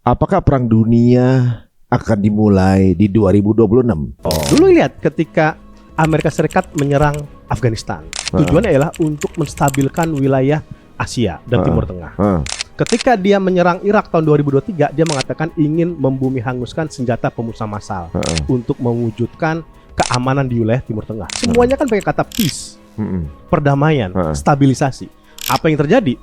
apakah perang dunia akan dimulai di 2026? Dulu lihat ketika Amerika Serikat menyerang Afghanistan, tujuannya adalah untuk menstabilkan wilayah Asia dan Timur Tengah. Ketika dia menyerang Irak tahun 2023, dia mengatakan ingin membumi hanguskan senjata pemusnah massal untuk mewujudkan keamanan di wilayah Timur Tengah. Semuanya kan pakai kata peace, perdamaian, stabilisasi. Apa yang terjadi?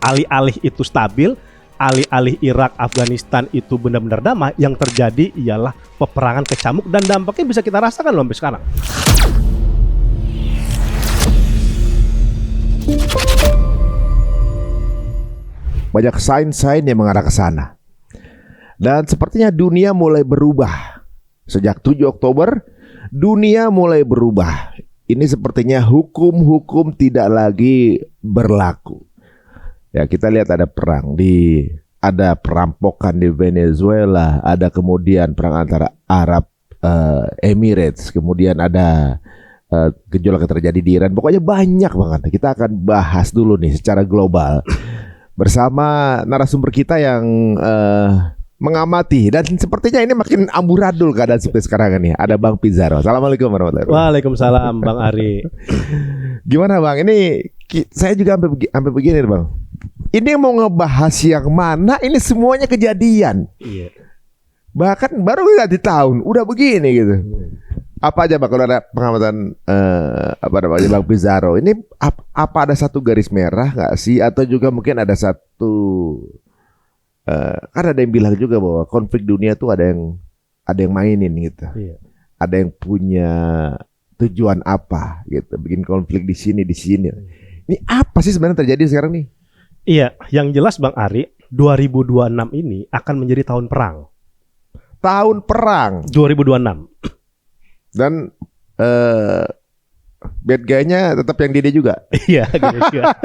Alih-alih itu stabil, alih-alih Irak, Afghanistan itu benar-benar damai, yang terjadi ialah peperangan kecamuk dan dampaknya bisa kita rasakan loh sampai sekarang. Banyak sign-sign yang mengarah ke sana. Dan sepertinya dunia mulai berubah. Sejak 7 Oktober, dunia mulai berubah. Ini sepertinya hukum-hukum tidak lagi berlaku. Ya, kita lihat ada perang ada perampokan di Venezuela, ada kemudian perang antara Arab Emirates, kemudian ada gejolak yang terjadi di Iran. Pokoknya banyak banget. Kita akan bahas dulu nih secara global bersama narasumber kita yang mengamati, dan sepertinya ini makin amburadul keadaan seperti sekarang nih. Ada Bang Pizarro. Assalamualaikum warahmatullahi wabarakatuh. Waalaikumsalam Bang Ari. Gimana Bang? Ini saya juga sampai begini Bang. Ini mau ngebahas yang mana? Ini semuanya kejadian. Iya. Bahkan baru di tahun udah begini gitu. Apa aja Bang kalau ada pengamatan Bang Pizarro? Ini apa ada satu garis merah nggak sih? Atau juga mungkin ada satu kan ada yang bilang juga bahwa konflik dunia tuh ada yang mainin gitu. Iya. Ada yang punya tujuan apa gitu, bikin konflik di sini. Ini apa sih sebenarnya terjadi sekarang nih? Iya, yang jelas Bang Ari, 2026 ini akan menjadi tahun perang. Tahun perang 2026. dan bad guy-nya tetap yang Dede juga. Iya, gitu juga.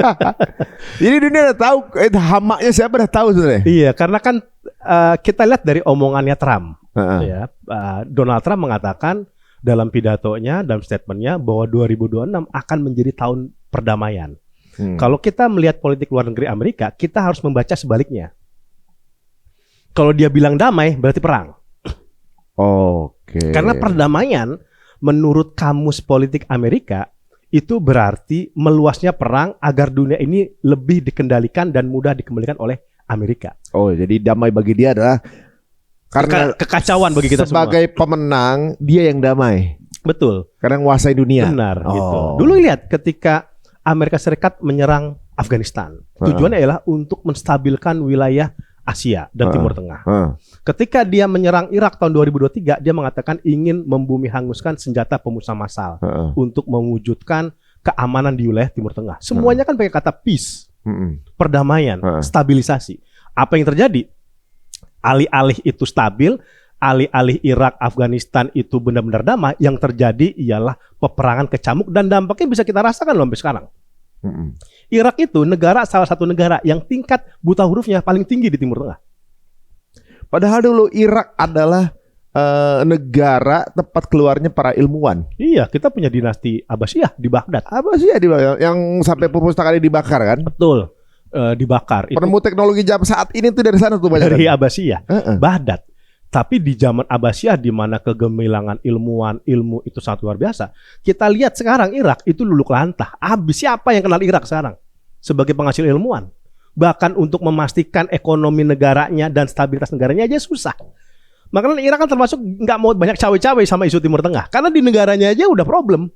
Jadi dunia udah tahu hamaknya siapa, udah tahu sebenarnya. Iya, karena kan kita lihat dari omongannya Trump. Ya, Donald Trump mengatakan dalam pidatonya, dalam statementnya bahwa 2026 akan menjadi tahun perdamaian. Kalau kita melihat politik luar negeri Amerika, kita harus membaca sebaliknya. Kalau dia bilang damai, berarti perang. Oke. Karena perdamaian menurut kamus politik Amerika itu berarti meluasnya perang agar dunia ini lebih dikendalikan dan mudah dikembalikan oleh Amerika. Oh, jadi damai bagi dia adalah karena kekacauan bagi kita sebagai semua. pemenang, dia yang damai. Betul. Karena menguasai dunia. Benar gitu. Dulu lihat ketika Amerika Serikat menyerang Afghanistan, tujuannya adalah untuk menstabilkan wilayah Asia dan Timur Tengah. Ketika dia menyerang Irak tahun 2023, dia mengatakan ingin membumi hanguskan senjata pemusnah massal untuk mewujudkan keamanan di wilayah Timur Tengah. Semuanya kan pakai kata peace, perdamaian, stabilisasi. Apa yang terjadi? Alih-alih itu stabil, alih-alih Irak, Afghanistan itu benar-benar damai, yang terjadi ialah peperangan kecamuk dan dampaknya bisa kita rasakan loh sampai sekarang. Irak itu salah satu negara yang tingkat buta hurufnya paling tinggi di Timur Tengah. Padahal dulu Irak adalah negara tempat keluarnya para ilmuwan. Iya, kita punya dinasti Abbasiyah di Baghdad. Abbasiyah yang sampai perpustakaan dibakar kan? Betul, dibakar. Penemu teknologi jam saat ini tuh dari sana tuh banyak. Dari Abbasiyah, Baghdad. Tapi di zaman Abbasiyah di mana kegemilangan ilmu itu sangat luar biasa. Kita lihat sekarang Irak itu luluh lantah. Habis siapa yang kenal Irak sekarang? Sebagai penghasil ilmuwan. Bahkan untuk memastikan ekonomi negaranya dan stabilitas negaranya aja susah. Makanya Irak kan termasuk nggak mau banyak cawe-cawe sama isu Timur Tengah. Karena di negaranya aja udah problem.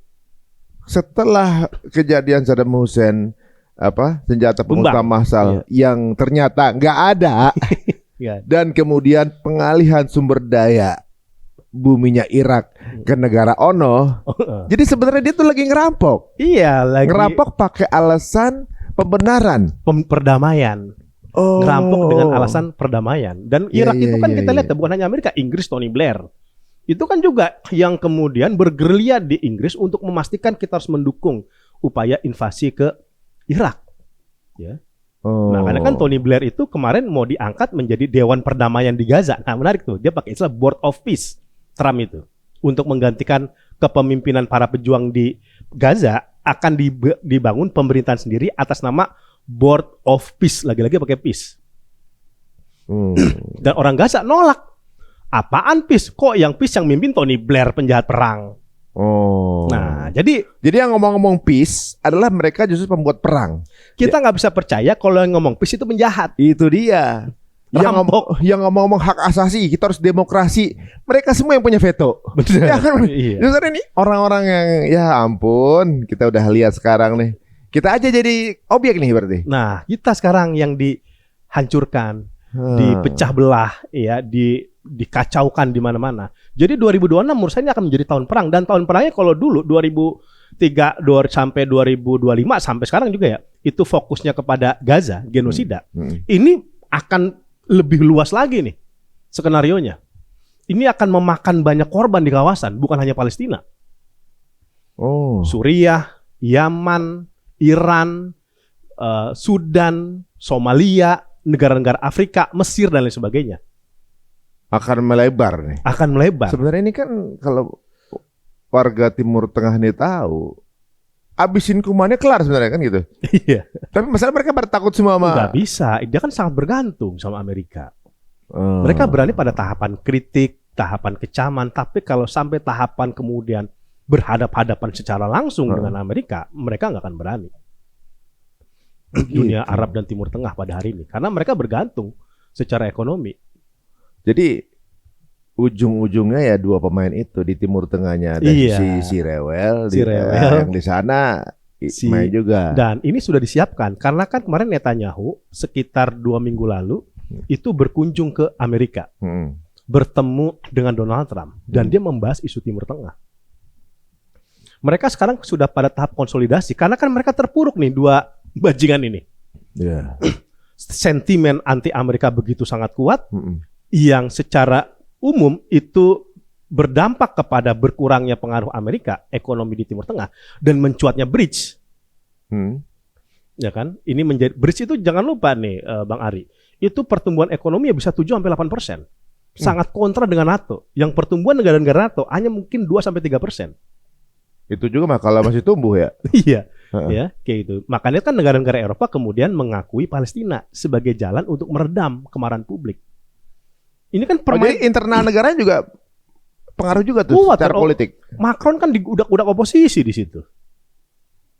Setelah kejadian Saddam Hussein, senjata pemusnah massal yang ternyata nggak ada. Dan kemudian pengalihan sumber daya buminya Irak ke negara Ono. Jadi sebenarnya dia tuh lagi ngerampok. Iya, lagi ngerampok pakai alasan pembenaran, perdamaian. Ngerampok dengan alasan perdamaian. Dan Irak itu kan kita lihat bukan hanya Amerika, Inggris, Tony Blair. Itu kan juga yang kemudian bergerilya di Inggris untuk memastikan kita harus mendukung upaya invasi ke Irak. Ya. Makanya kan Tony Blair itu kemarin mau diangkat menjadi Dewan Perdamaian di Gaza. Nah, menarik tuh, dia pakai istilah Board of Peace, Trump itu, untuk menggantikan kepemimpinan para pejuang di Gaza. Akan dibangun pemerintahan sendiri atas nama Board of Peace, lagi-lagi pakai peace. Dan orang Gaza nolak. Apaan peace? Kok yang peace yang mimpin Tony Blair, penjahat perang. Nah, jadi yang ngomong-ngomong peace adalah mereka justru pembuat perang. kita nggak bisa percaya kalau yang ngomong peace itu penjahat. Itu dia. Yang ngomong-ngomong hak asasi, kita harus demokrasi. Mereka semua yang punya veto. Benar. Ya kan? Iya. Justru ini orang-orang yang ya ampun, kita udah lihat sekarang nih. Kita aja jadi objek nih berarti. Nah, kita sekarang yang dihancurkan, dipecah belah, ya, dikacaukan di mana-mana. Jadi 2026 menurut saya ini akan menjadi tahun perang, dan tahun perangnya kalau dulu 2003 sampai 2025 sampai sekarang juga ya, itu fokusnya kepada Gaza, genosida. Ini akan lebih luas lagi nih skenarionya. Ini akan memakan banyak korban di kawasan, bukan hanya Palestina. Suriah, Yaman, Iran, Sudan, Somalia, negara-negara Afrika, Mesir dan lain sebagainya. Akan melebar nih. Akan melebar. Sebenarnya ini kan kalau warga Timur Tengah ini tahu, abisin kumannya kelar sebenarnya kan gitu. Iya. Tapi masalah mereka pada takut semua sama. Nggak bisa. Dia kan sangat bergantung sama Amerika. Mereka berani pada tahapan kritik, tahapan kecaman. Tapi kalau sampai tahapan kemudian berhadap-hadapan secara langsung dengan Amerika, mereka nggak akan berani. Dunia Arab dan Timur Tengah pada hari ini, karena mereka bergantung secara ekonomi. Jadi ujung-ujungnya ya dua pemain itu di Timur Tengahnya ada si Rewel, yang di sana main juga. Dan ini sudah disiapkan karena kan kemarin Netanyahu sekitar 2 minggu lalu itu berkunjung ke Amerika, bertemu dengan Donald Trump, dan dia membahas isu Timur Tengah. Mereka sekarang sudah pada tahap konsolidasi karena kan mereka terpuruk nih dua bajingan ini. Sentimen anti Amerika begitu sangat kuat, yang secara umum itu berdampak kepada berkurangnya pengaruh Amerika ekonomi di Timur Tengah dan mencuatnya bridge. Ya kan? Ini menjadi bridge itu, jangan lupa nih Bang Ari, itu pertumbuhan ekonomi bisa 7-8%. Sangat kontra dengan NATO. Yang pertumbuhan negara-negara NATO hanya mungkin 2-3%. Itu juga mah kalau masih tumbuh ya. Iya. Ya, kayak gitu. Makanya kan negara-negara Eropa kemudian mengakui Palestina sebagai jalan untuk meredam kemarahan publik. Ini kan jadi internal negaranya juga pengaruh juga tuh secara politik. Macron kan udah oposisi di situ.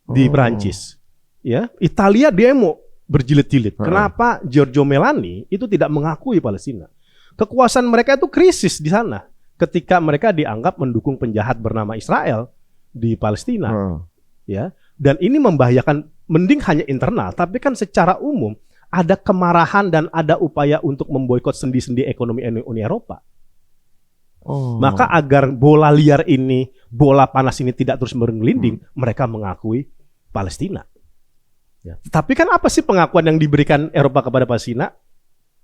Di Prancis. Ya, Italia demo berjilid-jilid. Kenapa Giorgio Meloni itu tidak mengakui Palestina? Kekuasaan mereka itu krisis di sana ketika mereka dianggap mendukung penjahat bernama Israel di Palestina. Ya. Dan ini membahayakan, mending hanya internal, tapi kan secara umum ada kemarahan dan ada upaya untuk memboikot sendi-sendi ekonomi Uni Eropa. Maka agar bola liar ini, bola panas ini tidak terus bergelinding, mereka mengakui Palestina. Ya. Tapi kan apa sih pengakuan yang diberikan Eropa kepada Palestina?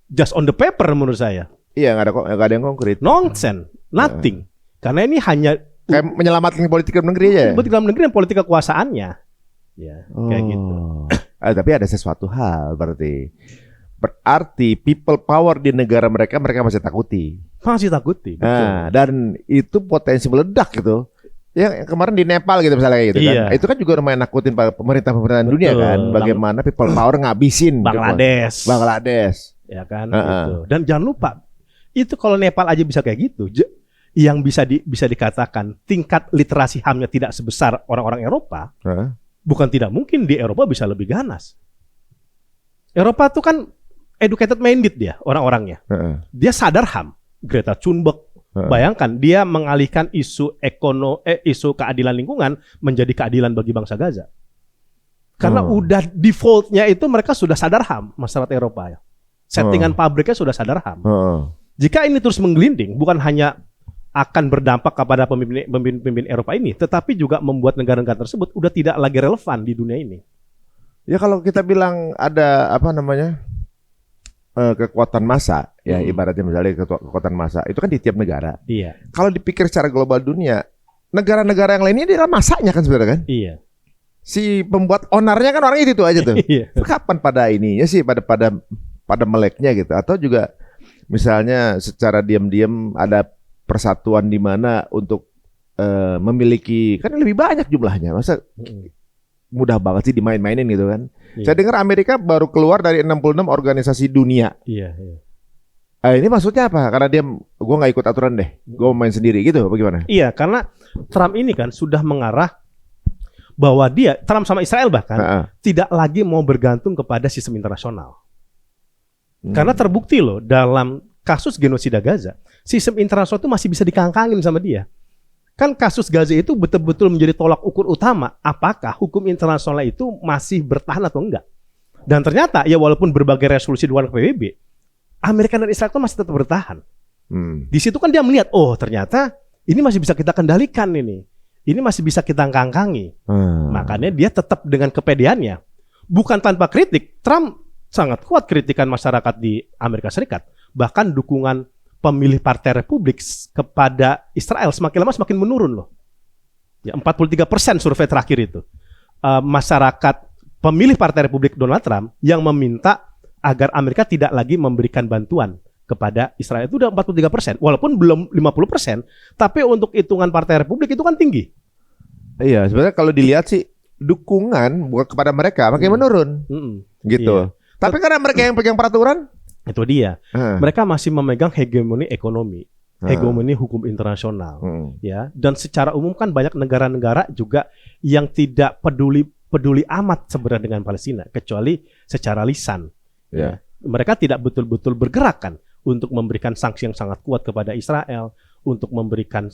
Just on the paper menurut saya. Iya, nggak ada yang konkret. Nonsense, nothing. Karena ini hanya kayak menyelamatkan politik dalam negeri aja. Politik dalam negeri dan politik kekuasaannya. Ya, kayak gitu. Tapi ada sesuatu hal berarti people power di negara mereka masih takuti. Masih takuti. Betul. Nah, dan itu potensi meledak gitu. Yang kemarin di Nepal gitu misalnya gitu kan. Itu kan juga lumayan nakutin pemerintah-pemerintahan dunia kan. Bagaimana people power ngabisin Bangladesh. Ya kan gitu. Dan jangan lupa, itu kalau Nepal aja bisa kayak gitu, yang bisa dikatakan tingkat literasi HAM-nya tidak sebesar orang-orang Eropa. Bukan tidak mungkin di Eropa bisa lebih ganas. Eropa tuh kan educated minded dia orang-orangnya. Dia sadar HAM. Greta Thunberg, bayangkan dia mengalihkan isu isu keadilan lingkungan menjadi keadilan bagi bangsa Gaza. Karena udah defaultnya itu mereka sudah sadar HAM, masyarakat Eropa ya. Settingan pabriknya sudah sadar HAM. Jika ini terus menggelinding, bukan hanya akan berdampak kepada pemimpin Eropa ini, tetapi juga membuat negara-negara tersebut udah tidak lagi relevan di dunia ini. Ya kalau kita bilang ada kekuatan massa, ya ibaratnya misalnya kekuatan massa itu kan di tiap negara. Iya. Kalau dipikir secara global dunia, negara-negara yang lainnya adalah massanya kan sebenarnya kan. Iya. Si pembuat onarnya kan orang itu aja tuh. Iya. Kapan pada ininya sih pada meleknya gitu, atau juga misalnya secara diam-diam ada persatuan di mana untuk memiliki, kan lebih banyak jumlahnya, masa mudah banget sih dimain-mainin gitu kan. Saya dengar Amerika baru keluar dari 66 organisasi dunia. Iya. Ini maksudnya apa? Karena gue nggak ikut aturan deh, gue main sendiri gitu, bagaimana? Iya, karena Trump ini kan sudah mengarah bahwa Trump sama Israel bahkan tidak lagi mau bergantung kepada sistem internasional. Karena terbukti loh dalam kasus genosida Gaza, sistem internasional itu masih bisa dikangkangin sama dia. Kan kasus Gaza itu betul-betul menjadi tolak ukur utama apakah hukum internasional itu masih bertahan atau enggak. Dan ternyata ya walaupun berbagai resolusi di luar PBB, Amerika dan Israel itu masih tetap bertahan. Di situ kan dia melihat, oh ternyata ini masih bisa kita kendalikan ini. Ini masih bisa kita kangkangi. Makanya dia tetap dengan kepedeannya. Bukan tanpa kritik, Trump sangat kuat kritikan masyarakat di Amerika Serikat. Bahkan dukungan pemilih Partai Republik kepada Israel semakin lama semakin menurun loh. Ya, 43% survei terakhir itu. Masyarakat pemilih Partai Republik Donald Trump yang meminta agar Amerika tidak lagi memberikan bantuan kepada Israel itu udah 43%, walaupun belum 50%, tapi untuk hitungan Partai Republik itu kan tinggi. Iya, sebenarnya kalau dilihat sih dukungan bukan kepada mereka makin menurun, gitu. Iya. Tapi karena mereka yang pegang peraturan, itu dia. Mereka masih memegang hegemoni ekonomi, hegemoni hukum internasional, ya. Dan secara umum kan banyak negara-negara juga yang tidak peduli amat sebenarnya dengan Palestina, kecuali secara lisan. Ya. Mereka tidak betul-betul bergerak kan untuk memberikan sanksi yang sangat kuat kepada Israel, untuk memberikan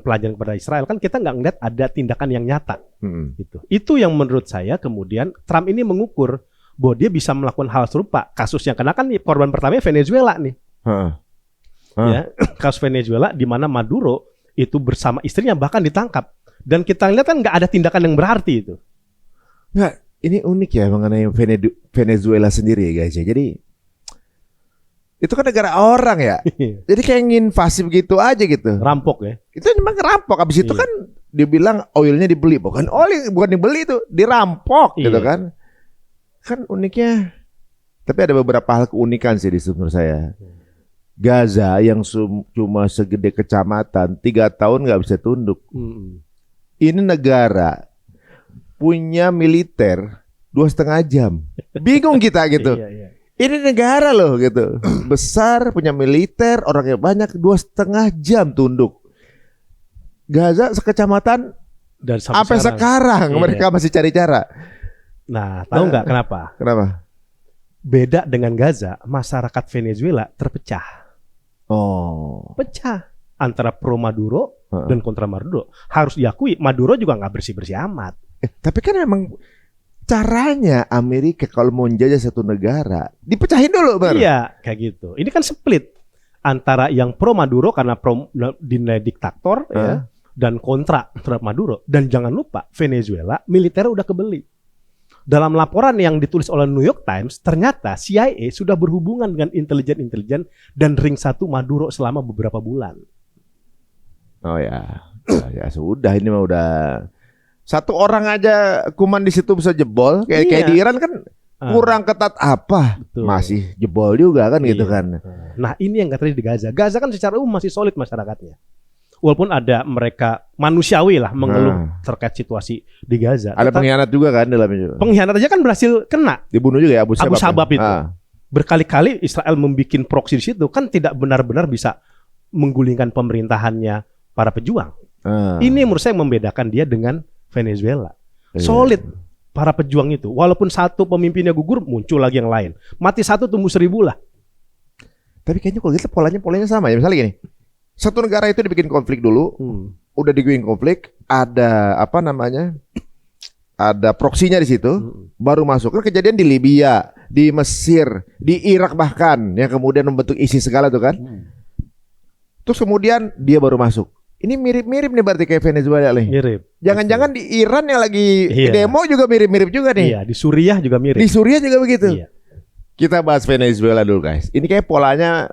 pelajaran kepada Israel. Kan kita nggak ngeliat ada tindakan yang nyata. Itu yang menurut saya kemudian Trump ini mengukur bahwa dia bisa melakukan hal serupa. Kasus yang kena kan korban pertamanya Venezuela nih. Ya, kasus Venezuela di mana Maduro itu bersama istrinya bahkan ditangkap. Dan kita lihat kan nggak ada tindakan yang berarti itu. Nggak. Ini unik ya mengenai Venezuela sendiri ya guys ya. Jadi itu kan negara orang ya. Jadi kayak nginvasi begitu aja gitu. Rampok ya. Itu memang rampok. Abis itu kan dibilang oilnya dibeli. Bukan dibeli itu, dirampok gitu kan. Kan uniknya. Tapi ada beberapa hal keunikan sih di menurut saya. Gaza yang cuma segede kecamatan 3 tahun nggak bisa tunduk. Ini negara punya militer 2,5 jam. Bingung kita gitu. Ini negara loh gitu. Besar, punya militer, orangnya banyak, 2,5 jam tunduk. Gaza sekecamatan dan sampai sekarang mereka masih cari cara. Nah, tahu nggak kenapa? Kenapa? Beda dengan Gaza, masyarakat Venezuela terpecah. Pecah antara pro Maduro dan kontra Maduro. Harus diakui, Maduro juga nggak bersih-bersih amat. Tapi kan emang caranya Amerika kalau mau menjajah satu negara dipecahin dulu baru. Iya, kayak gitu. Ini kan split antara yang pro Maduro karena pro dinilai diktator ya, dan kontra terhadap Maduro. Dan jangan lupa Venezuela militer udah kebeli. Dalam laporan yang ditulis oleh New York Times, ternyata CIA sudah berhubungan dengan intelijen dan ring 1 Maduro selama beberapa bulan. Oh ya, ya sudah ini mah udah. Satu orang aja kuman di situ bisa jebol kayak di Iran kan kurang ketat apa. Betul. Masih jebol juga kan gitu kan. Nah ini yang katanya di Gaza. Gaza kan secara umum masih solid masyarakatnya. Walaupun ada mereka manusiawi lah mengeluh terkait situasi di Gaza. Ada pengkhianat juga kan dalamnya. Pengkhianat aja kan berhasil kena. Dibunuh juga ya Abu Sabab itu. Berkali-kali Israel membuat proksi di situ kan tidak benar-benar bisa menggulingkan pemerintahannya para pejuang. Ini menurut saya membedakan dia dengan Venezuela. Solid para pejuang itu. Walaupun satu pemimpinnya gugur, muncul lagi yang lain. Mati satu tumbuh 1000 lah. Tapi kayaknya kalau gitu polanya sama ya. Misalnya gini, satu negara itu dibikin konflik dulu, udah dibikin konflik, ada apa namanya, ada proksinya di situ, baru masuk. Kan kejadian di Libya, di Mesir, di Irak bahkan, yang kemudian membentuk ISIS segala tuh kan. Terus kemudian dia baru masuk. Ini mirip-mirip nih berarti kayak Venezuela nih. Mirip. Jangan-jangan di Iran yang lagi demo juga mirip-mirip juga nih. Iya, di Suriah juga mirip. Di Suriah juga begitu. Iya. Kita bahas Venezuela dulu guys. Ini kayak polanya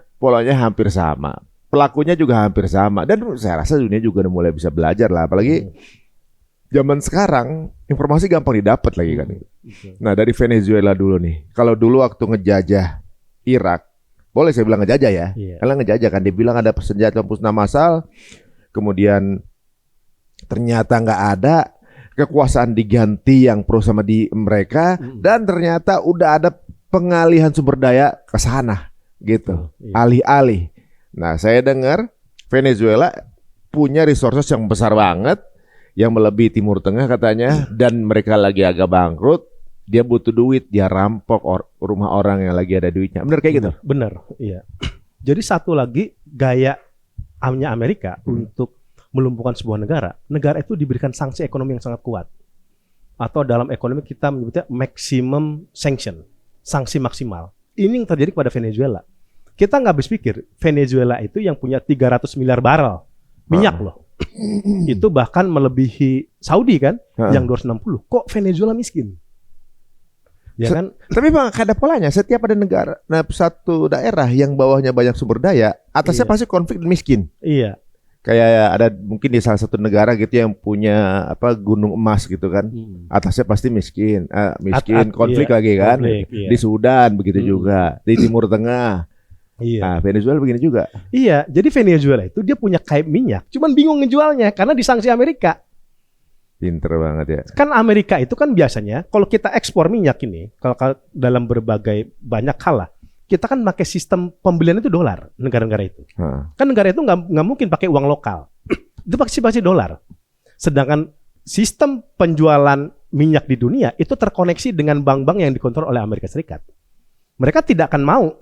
hampir sama. Pelakunya juga hampir sama. Dan saya rasa dunia juga udah mulai bisa belajar lah. Apalagi zaman sekarang informasi gampang didapat lagi kan. Nah dari Venezuela dulu nih. Kalau dulu waktu ngejajah Irak, boleh saya bilang ngejajah ya. Karena ngejajah kan dibilang ada senjata musnah massal. Kemudian ternyata nggak ada, kekuasaan diganti yang pro sama di mereka, dan ternyata udah ada pengalihan sumber daya ke sana gitu. Iya. Alih-alih. Nah, saya dengar Venezuela punya resources yang besar banget, yang melebihi Timur Tengah katanya, dan mereka lagi agak bangkrut. Dia butuh duit, dia rampok rumah orang yang lagi ada duitnya. Bener kayak gitu? Bener, iya. Jadi satu lagi gaya Amerika untuk melumpuhkan sebuah negara. Negara itu diberikan sanksi ekonomi yang sangat kuat. Atau dalam ekonomi kita menyebutnya maximum sanction, sanksi maksimal. Ini yang terjadi kepada Venezuela. Kita nggak habis pikir, Venezuela itu yang punya 300 miliar barrel minyak loh. Itu bahkan melebihi Saudi kan, yang 260. Kok Venezuela miskin? Ya kan? Tapi Bang, ada polanya. Setiap ada negara, satu daerah yang bawahnya banyak sumber daya, atasnya pasti konflik dan miskin. Iya. Kayak ada mungkin di salah satu negara gitu yang punya gunung emas gitu kan. Atasnya pasti miskin, konflik lagi kan. Konflik, iya. Di Sudan begitu juga, di Timur Tengah. Iya. Nah, Venezuela begini juga. Iya, jadi Venezuela itu dia punya kait minyak, cuman bingung ngejualnya karena disanksi Amerika. Pinter banget ya. Kan Amerika itu kan biasanya kalau kita ekspor minyak ini, kalau dalam berbagai banyak hal lah, kita kan pakai sistem pembelian itu dolar, negara-negara itu. Kan negara itu nggak mungkin pakai uang lokal, itu pasti dolar. Sedangkan sistem penjualan minyak di dunia itu terkoneksi dengan bank-bank yang dikontrol oleh Amerika Serikat. Mereka tidak akan mau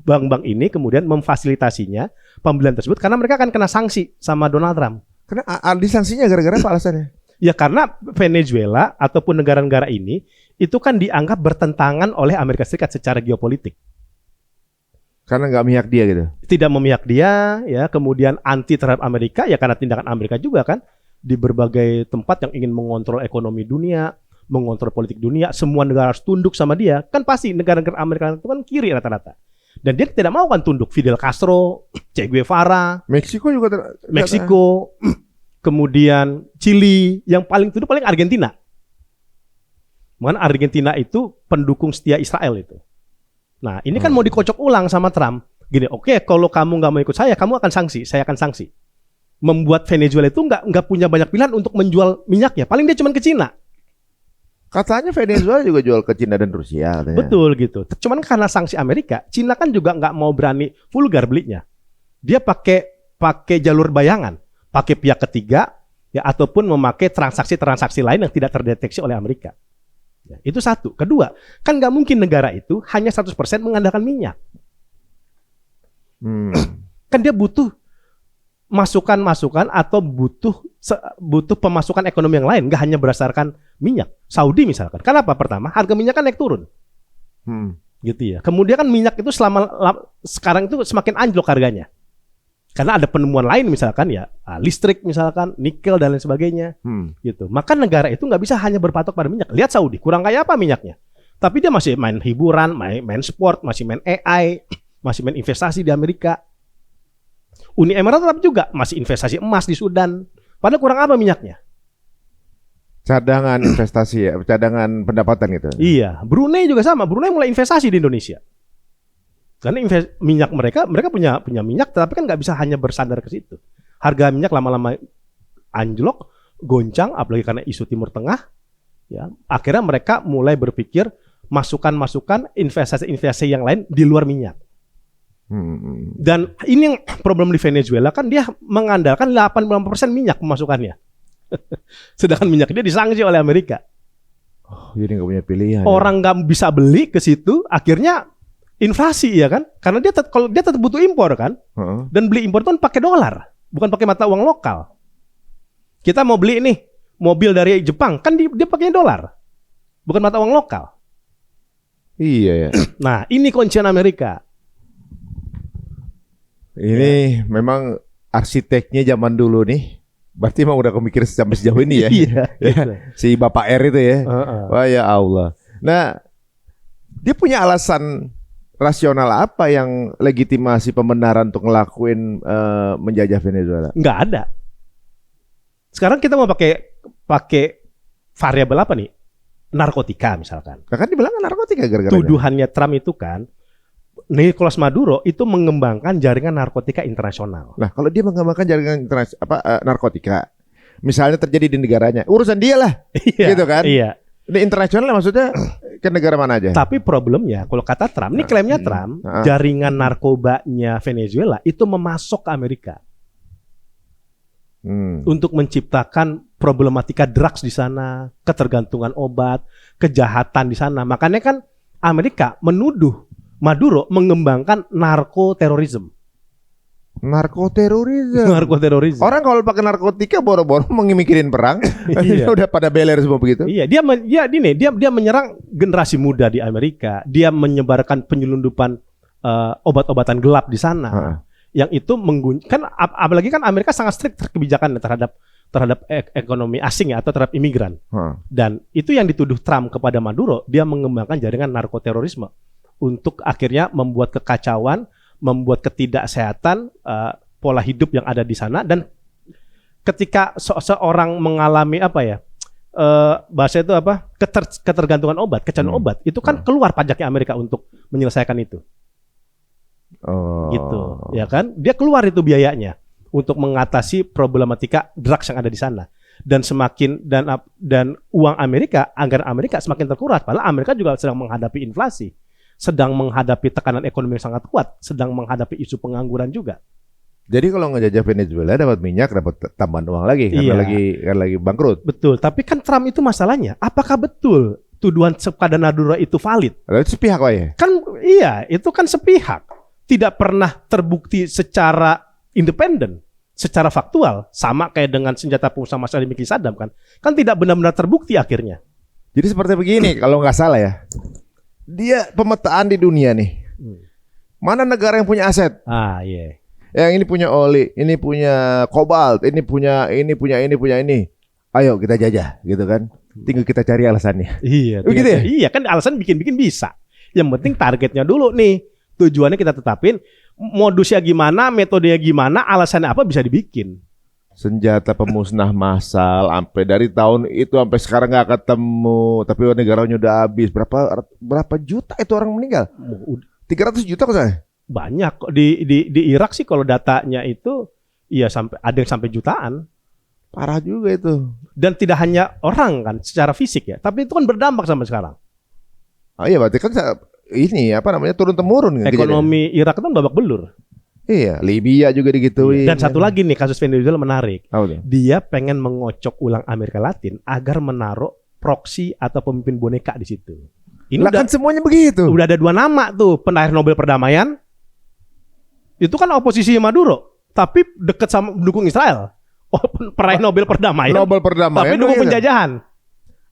bank-bank ini kemudian memfasilitasinya pembelian tersebut karena mereka akan kena sanksi sama Donald Trump. Karena sanksinya gara-gara apa alasannya? Ya karena Venezuela ataupun negara-negara ini itu kan dianggap bertentangan oleh Amerika Serikat secara geopolitik. Karena nggak memihak dia gitu. Tidak memihak dia, ya kemudian anti terhadap Amerika ya karena tindakan Amerika juga kan di berbagai tempat yang ingin mengontrol ekonomi dunia, mengontrol politik dunia, semua negara harus tunduk sama dia. Kan pasti negara-negara Amerika itu kan kiri rata-rata. Dan dia tidak mau kan tunduk Fidel Castro, Che Guevara, Meksiko juga Meksiko, kemudian Chili, yang paling tunduk paling Argentina. Mana Argentina itu pendukung setia Israel itu. Nah, ini kan mau dikocok ulang sama Trump. Gini, oke, kalau kamu nggak mau ikut saya akan sanksi, saya akan sanksi. Membuat Venezuela itu nggak punya banyak pilihan untuk menjual minyaknya. Paling dia cuma ke Cina. Katanya Venezuela juga jual ke Cina dan Rusia katanya. Betul gitu. Cuman karena sanksi Amerika, Cina kan juga nggak mau berani vulgar belinya. Dia pakai jalur bayangan, pakai pihak ketiga, ya ataupun memakai transaksi-transaksi lain yang tidak terdeteksi oleh Amerika. Ya, itu satu. Kedua, kan nggak mungkin negara itu hanya 100% mengandalkan minyak. Kan dia butuh masukan-masukan atau butuh pemasukan ekonomi yang lain, nggak hanya berdasarkan minyak. Saudi misalkan, kenapa? Pertama, harga minyak kan naik turun, gitu ya. Kemudian kan minyak itu sekarang itu semakin anjlok harganya, karena ada penemuan lain misalkan ya, listrik misalkan, nikel dan lain sebagainya, gitu. Maka negara itu nggak bisa hanya berpatok pada minyak. Lihat Saudi, kurang kaya apa minyaknya? Tapi dia masih main hiburan, main sport, masih main AI, masih main investasi di Amerika. Uni Emirat tetap juga masih investasi emas di Sudan. Padahal kurang apa minyaknya? Cadangan investasi ya, cadangan pendapatan gitu. Iya, Brunei juga sama. Brunei mulai investasi di Indonesia. Karena minyak mereka punya minyak, tapi kan nggak bisa hanya bersandar ke situ. Harga minyak lama-lama anjlok, goncang, apalagi karena isu Timur Tengah. Ya, akhirnya mereka mulai berpikir masukan investasi yang lain di luar minyak. Dan ini yang problem di Venezuela kan dia mengandalkan 85% minyak pemasukannya. Sedangkan minyak dia disangsi oleh Amerika. Jadi nggak punya pilihan. Orang nggak bisa beli ke situ, akhirnya inflasi ya kan? Karena dia tetap butuh impor kan? Dan beli impor itu kan pakai dolar, bukan pakai mata uang lokal. Kita mau beli nih mobil dari Jepang, kan dia pakai dolar, bukan mata uang lokal. Iya ya. Nah, ini kuncian Amerika. Ini memang arsiteknya zaman dulu nih. Berarti emang udah kemikir sampai sejauh ini ya. Iya. Ya, si Bapak R itu ya. Wah ya Allah. Nah, dia punya alasan rasional apa yang legitimasi pembenaran untuk ngelakuin menjajah Venezuela? Nggak ada. Sekarang kita mau pakai variabel apa nih? Narkotika misalkan. Nah, kan dibilang narkotika gara-gara tuduhannya Trump itu kan Nicolas Maduro itu mengembangkan jaringan narkotika internasional. Nah, kalau dia mengembangkan jaringan narkotika, misalnya terjadi di negaranya, urusan dia lah, gitu kan? Iya. Di internasional maksudnya ke negara mana aja. Tapi problemnya, kalau kata Trump, ini klaimnya Trump, jaringan narkobanya Venezuela itu memasok ke Amerika untuk menciptakan problematika drugs di sana, ketergantungan obat, kejahatan di sana. Makanya kan Amerika menuduh Maduro mengembangkan narkoterorisme. Narkoterorisme. Orang kalau pakai narkotika boro-boro mikirin perang, udah pada beler semua begitu. Iya, dia menyerang generasi muda di Amerika. Dia menyebarkan penyelundupan obat-obatan gelap di sana. Yang itu kan apalagi kan Amerika sangat strict kebijakan terhadap ekonomi asing ya, atau terhadap imigran. Dan itu yang dituduh Trump kepada Maduro, dia mengembangkan jaringan narkoterorisme untuk akhirnya membuat kekacauan, membuat ketidaksehatan pola hidup yang ada di sana. Dan ketika seorang mengalami bahasa itu ketergantungan obat, kecanduan obat, itu kan keluar pajaknya Amerika untuk menyelesaikan itu. Gitu, ya kan? Dia keluar itu biayanya untuk mengatasi problematika drugs yang ada di sana. Dan semakin dan uang Amerika, anggaran Amerika semakin terkuras. Padahal Amerika juga sedang menghadapi inflasi, sedang menghadapi tekanan ekonomi yang sangat kuat, sedang menghadapi isu pengangguran juga. Jadi kalau ngejajah Venezuela dapat minyak, dapat tambahan uang lagi, karena lagi bangkrut. Betul, tapi kan Trump itu masalahnya, apakah betul tuduhan kepada Maduro itu valid? Itu sepihak Pak ya? Kan iya, itu kan sepihak. Tidak pernah terbukti secara independen, secara faktual, sama kayak dengan senjata pengusaha massa dimiliki Saddam kan. Kan tidak benar-benar terbukti akhirnya. Jadi seperti begini, kalau nggak salah ya. Dia pemetaan di dunia nih. Mana negara yang punya aset? Iya. Yang ini punya oli, ini punya kobalt, ini punya ini. Ayo kita jajah, gitu kan? Tinggal kita cari alasannya. Iya. Begitu ya? Iya kan, alasan bikin bisa. Yang penting targetnya dulu nih. Tujuannya kita tetapin. Modusnya gimana, metodenya gimana, alasannya apa bisa dibikin. Senjata pemusnah massal sampai dari tahun itu sampai sekarang nggak ketemu, tapi negaranya udah habis. Berapa juta itu orang meninggal? 300 juta kok saya. Banyak di Irak sih kalau datanya itu ya sampai ada yang sampai jutaan. Parah juga itu. Dan tidak hanya orang kan secara fisik ya, tapi itu kan berdampak sampai sekarang. Iya, berarti kan ini turun temurun. Ekonomi Irak itu babak belur. Iya, Libya juga digituin. Dan satu lagi nih kasus Venezuela menarik. Dia pengen mengocok ulang Amerika Latin agar menaruh proksi atau pemimpin boneka di situ. Ini kan semuanya begitu. Udah ada 2 nama tuh, penair Nobel perdamaian. Itu kan oposisi Maduro, tapi dekat sama mendukung Israel. Peraih Nobel perdamaian. Tapi dukung penjajahan.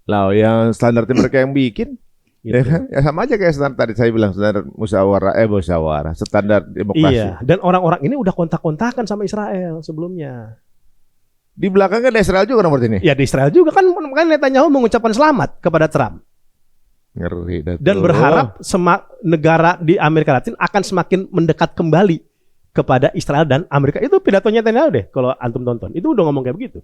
Lah yang standarnya mereka yang bikin. Gitu. Ya sama aja kayak standar tadi saya bilang, standar musyawarah, standar demokrasi. Iya, dan orang-orang ini udah kontak-kontakan sama Israel sebelumnya. Di belakangnya ada Israel juga nomor ini. Ya di Israel juga kan Netanyahu mengucapkan selamat kepada Trump. Ngeri. Dan berharap negara di Amerika Latin akan semakin mendekat kembali kepada Israel dan Amerika. Itu pidatonya Netanyahu deh kalau antum tonton. Itu udah ngomong kayak begitu.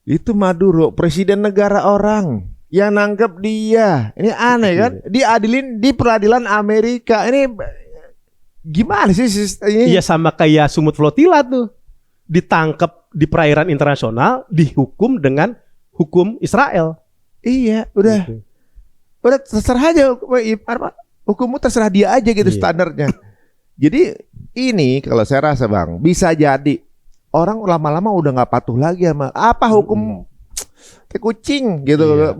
Itu Maduro, presiden negara orang. Yang nangkep dia. Ini aneh kan? Diadilin di peradilan Amerika. Ini gimana sih sistemnya? Iya sama kayak Sumut Flotilla tuh. Ditangkap di perairan internasional, dihukum dengan hukum Israel. Iya, udah terserah aja. Hukummu terserah dia aja gitu standarnya. Jadi ini kalau saya rasa Bang, bisa jadi orang lama-lama udah nggak patuh lagi sama apa hukum kucing gitu,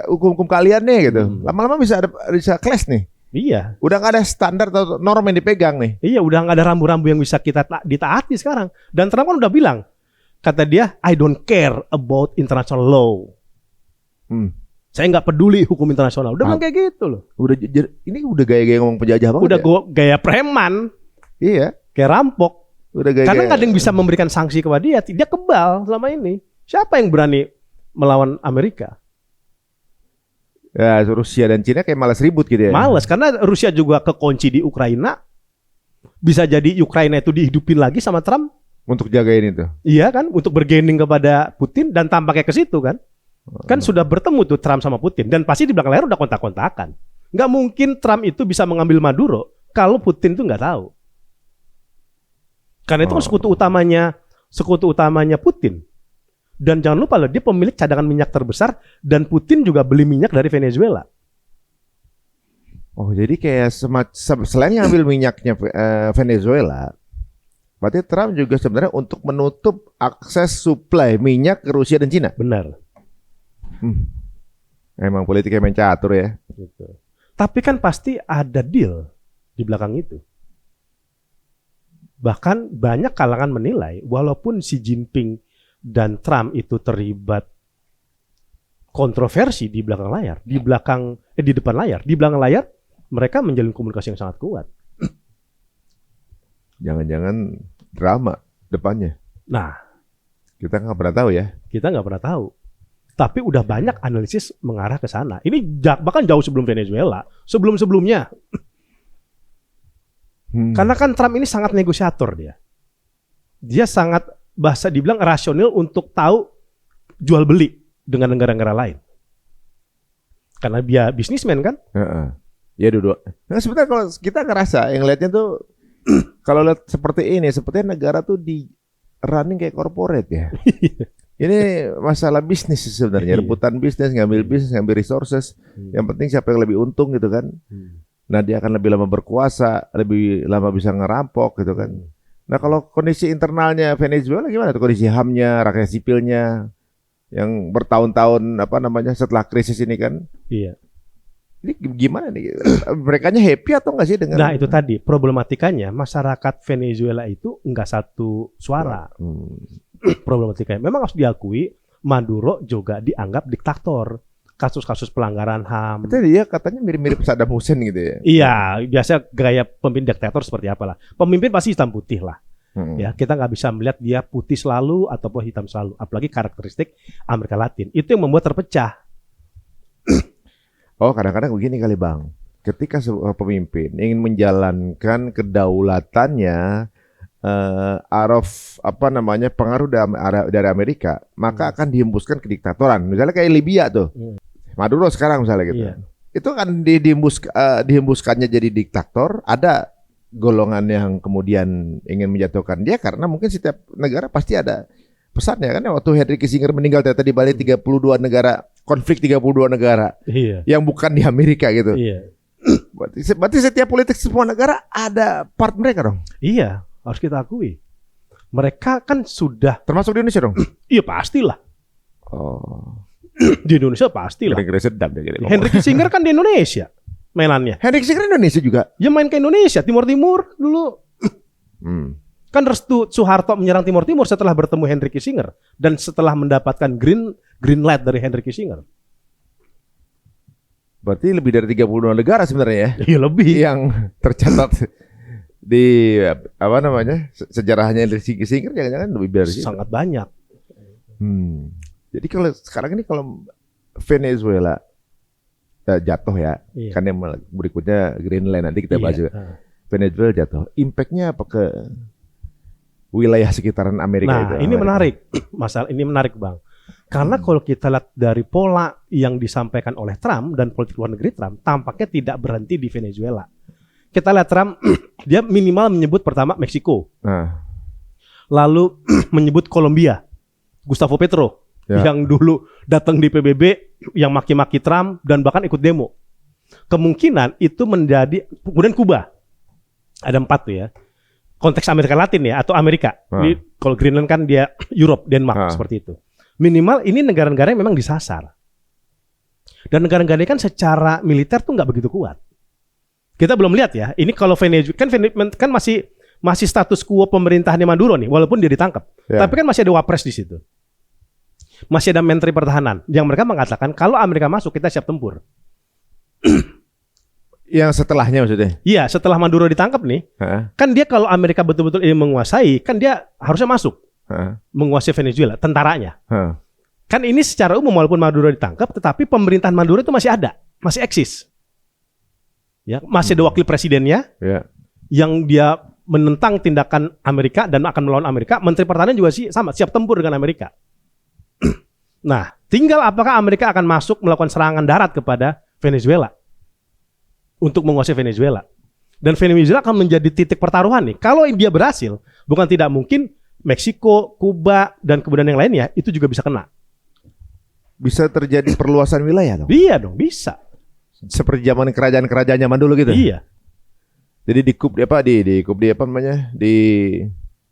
hukum kalian nih gitu. Lama-lama bisa clash nih. Iya. Udah nggak ada standar atau norm yang dipegang nih. Iya, udah nggak ada rambu-rambu yang bisa kita ditaati sekarang. Dan Trump kan udah bilang, kata dia, I don't care about international law. Saya nggak peduli hukum internasional. Udah bilang kayak gitu loh. Ini udah gaya-gaya ngomong penjajah banget. Udah gaya preman. Iya. Kayak rampok. Karena nggak ada yang bisa memberikan sanksi kepada dia. Dia kebal selama ini. Siapa yang berani melawan Amerika? Ya Rusia dan Cina kayak malas ribut gitu ya. Malas karena Rusia juga kekunci di Ukraina. Bisa jadi Ukraina itu dihidupin lagi sama Trump untuk jagain itu. Iya kan, untuk bergaining kepada Putin dan tampaknya ke situ kan. Kan sudah bertemu tuh Trump sama Putin dan pasti di belakang layar udah kontak-kontakan. Nggak mungkin Trump itu bisa mengambil Maduro kalau Putin itu nggak tahu. Karena itu kan sekutu utamanya Putin. Dan jangan lupa loh, dia pemilik cadangan minyak terbesar dan Putin juga beli minyak dari Venezuela. Oh, jadi kayak selain ngambil minyaknya Venezuela, berarti Trump juga sebenarnya untuk menutup akses suplai minyak ke Rusia dan Cina. Benar. Emang politiknya main catur ya. Gitu. Tapi kan pasti ada deal di belakang itu. Bahkan banyak kalangan menilai walaupun Xi Jinping dan Trump itu terlibat kontroversi di belakang layar, di depan layar, di belakang layar mereka menjalin komunikasi yang sangat kuat. Jangan-jangan drama depannya. Nah, kita nggak pernah tahu ya. kita nggak pernah tahu. Tapi udah banyak analisis mengarah ke sana. Ini bahkan jauh sebelum Venezuela, sebelum-sebelumnya. Karena kan Trump ini sangat negosiator dia. Dia sangat dibilang rasional untuk tahu jual beli dengan negara-negara lain. Karena dia bisnismen kan? Ya duduk. Nah, sebenarnya kalau kita ngerasa yang lihatnya tuh kalau lihat seperti ini, sepertinya negara tuh di running kayak corporate ya. Ini masalah bisnis sebenarnya, rebutan bisnis, ngambil resources. Yang penting siapa yang lebih untung gitu kan. Nah, dia akan lebih lama berkuasa, lebih lama bisa ngerampok gitu kan. Nah, kalau kondisi internalnya Venezuela gimana tuh, kondisi HAM-nya, rakyat sipilnya yang bertahun-tahun setelah krisis ini kan? Iya. Ini gimana nih? Merekanya happy atau enggak sih dengan? Nah, itu tadi problematikanya, masyarakat Venezuela itu enggak satu suara. Problematikanya memang harus diakui, Maduro juga dianggap diktator. Kasus-kasus pelanggaran HAM. Itu dia katanya mirip-mirip Saddam Hussein gitu ya. Iya, biasa gaya pemimpin diktator seperti apalah. Pemimpin pasti hitam putih lah. Ya, kita nggak bisa melihat dia putih selalu ataupun hitam selalu. Apalagi karakteristik Amerika Latin. Itu yang membuat terpecah. Oh, kadang-kadang begini kali Bang. Ketika sebuah pemimpin ingin menjalankan kedaulatannya pengaruh dari Amerika, maka akan dihembuskan ke diktatoran. Misalnya kayak Libya tuh. Maduro sekarang misalnya gitu. Iya. Itu kan dihembuskannya jadi diktator, ada golongan yang kemudian ingin menjatuhkan dia karena mungkin setiap negara pasti ada pesannya kan. Waktu Henry Kissinger meninggal ternyata di balik 32 negara, konflik 32 negara. Iya. Yang bukan di Amerika gitu. Iya. Berarti setiap politik semua negara ada part mereka dong. Iya, harus kita akui. Mereka kan sudah termasuk di Indonesia dong. Iya, pastilah. Oh. Di Indonesia pastilah. Henry Kissinger kan di Indonesia mainannya. Henry Kissinger Indonesia juga. Dia main ke Indonesia, Timur Timur dulu. Kan restu Soeharto menyerang Timur Timur setelah bertemu Henry Kissinger dan setelah mendapatkan green light dari Henry Kissinger. Berarti lebih dari 32 negara sebenarnya ya. Iya, lebih yang tercatat di sejarahnya Henry Kissinger, jangan-jangan lebih dari sangat banyak. Jadi kalau sekarang ini kalau Venezuela jatuh ya, kan yang berikutnya Greenland nanti kita bahas juga. Venezuela jatuh, impactnya apa ke wilayah sekitaran Amerika itu? Nah, ini menarik. Masalah ini menarik, Bang. Karena kalau kita lihat dari pola yang disampaikan oleh Trump dan politik luar negeri Trump, tampaknya tidak berhenti di Venezuela. Kita lihat Trump, dia minimal menyebut pertama Meksiko. Lalu menyebut Kolombia, Gustavo Petro. Yang dulu datang di PBB, yang maki-maki Trump dan bahkan ikut demo. Kemungkinan itu menjadi, kemudian Kuba. Ada 4 tuh ya. Konteks Amerika Latin ya, atau Amerika. Kalau Greenland kan dia Europe, Denmark, seperti itu. Minimal ini negara-negara yang memang disasar. Dan negara-negara ini kan secara militer tuh nggak begitu kuat. Kita belum lihat ya. Ini kalau Venezuela kan masih status quo pemerintahannya Maduro nih, walaupun dia ditangkap. Tapi kan masih ada wapres di situ. Masih ada menteri pertahanan yang mereka mengatakan kalau Amerika masuk kita siap tempur. Yang setelahnya maksudnya? Iya, setelah Maduro ditangkap nih, kan dia kalau Amerika betul-betul ini menguasai, kan dia harusnya masuk menguasai Venezuela, tentaranya. Kan ini secara umum walaupun Maduro ditangkap, tetapi pemerintahan Maduro itu masih ada, masih eksis. Ya, masih ada wakil presidennya, yang dia menentang tindakan Amerika dan akan melawan Amerika. Menteri pertahanan juga sama, siap tempur dengan Amerika. Nah, tinggal apakah Amerika akan masuk melakukan serangan darat kepada Venezuela untuk menguasai Venezuela. Dan Venezuela akan menjadi titik pertaruhan nih. Kalau dia berhasil, bukan tidak mungkin Meksiko, Kuba, dan kemudian yang lainnya itu juga bisa kena. Bisa terjadi perluasan wilayah dong? Iya dong, bisa. seperti zaman kerajaan-kerajaan zaman dulu gitu. Iya, Jadi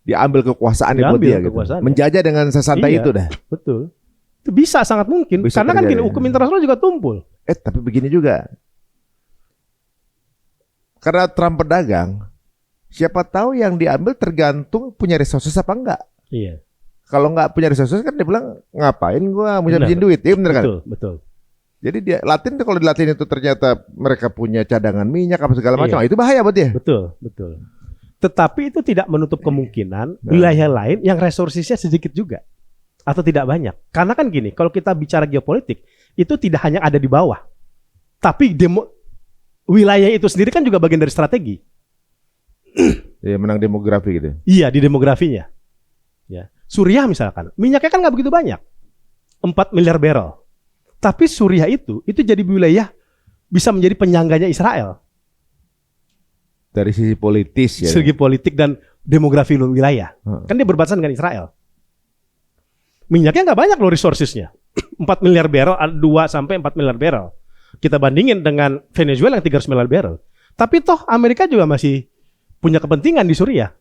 diambil kekuasaan buat Diambil dia gitu. kekuasaannya. Menjajah dengan sesantai Iya. itu dah. betul. Itu bisa sangat mungkin. Bisa Karena kan terjadi. gini, hukum internasional juga tumpul. Tapi begini juga. Karena Trump pedagang, siapa tahu yang diambil tergantung punya resources apa enggak. Iya. Kalau nggak punya resources kan dia bilang ngapain gua mesti Benar. habisin duit. Iya bener kan? Betul. Jadi dia Latin tuh, kalau di Latin itu ternyata mereka punya cadangan minyak apa segala macam, Iya. itu bahaya buat dia. Betul. Tetapi itu tidak menutup kemungkinan wilayah lain yang resourcesnya sedikit juga atau tidak banyak. Karena kan gini, kalau kita bicara geopolitik, itu tidak hanya ada di bawah. Tapi wilayah itu sendiri kan juga bagian dari strategi. Ya menang demografi gitu. Iya, di demografinya. Ya. Suriah misalkan, minyaknya kan nggak begitu banyak. 4 miliar barrel. Tapi Suriah itu jadi wilayah bisa menjadi penyangganya Israel. Dari sisi politis ya. Segi politik dan demografi wilayah. Kan dia berbatasan dengan Israel. Minyaknya nggak banyak loh resourcesnya. 4 miliar barrel, 2 sampai 4 miliar barrel. Kita bandingin dengan Venezuela yang 300 miliar barrel. Tapi toh Amerika juga masih punya kepentingan di Suriah.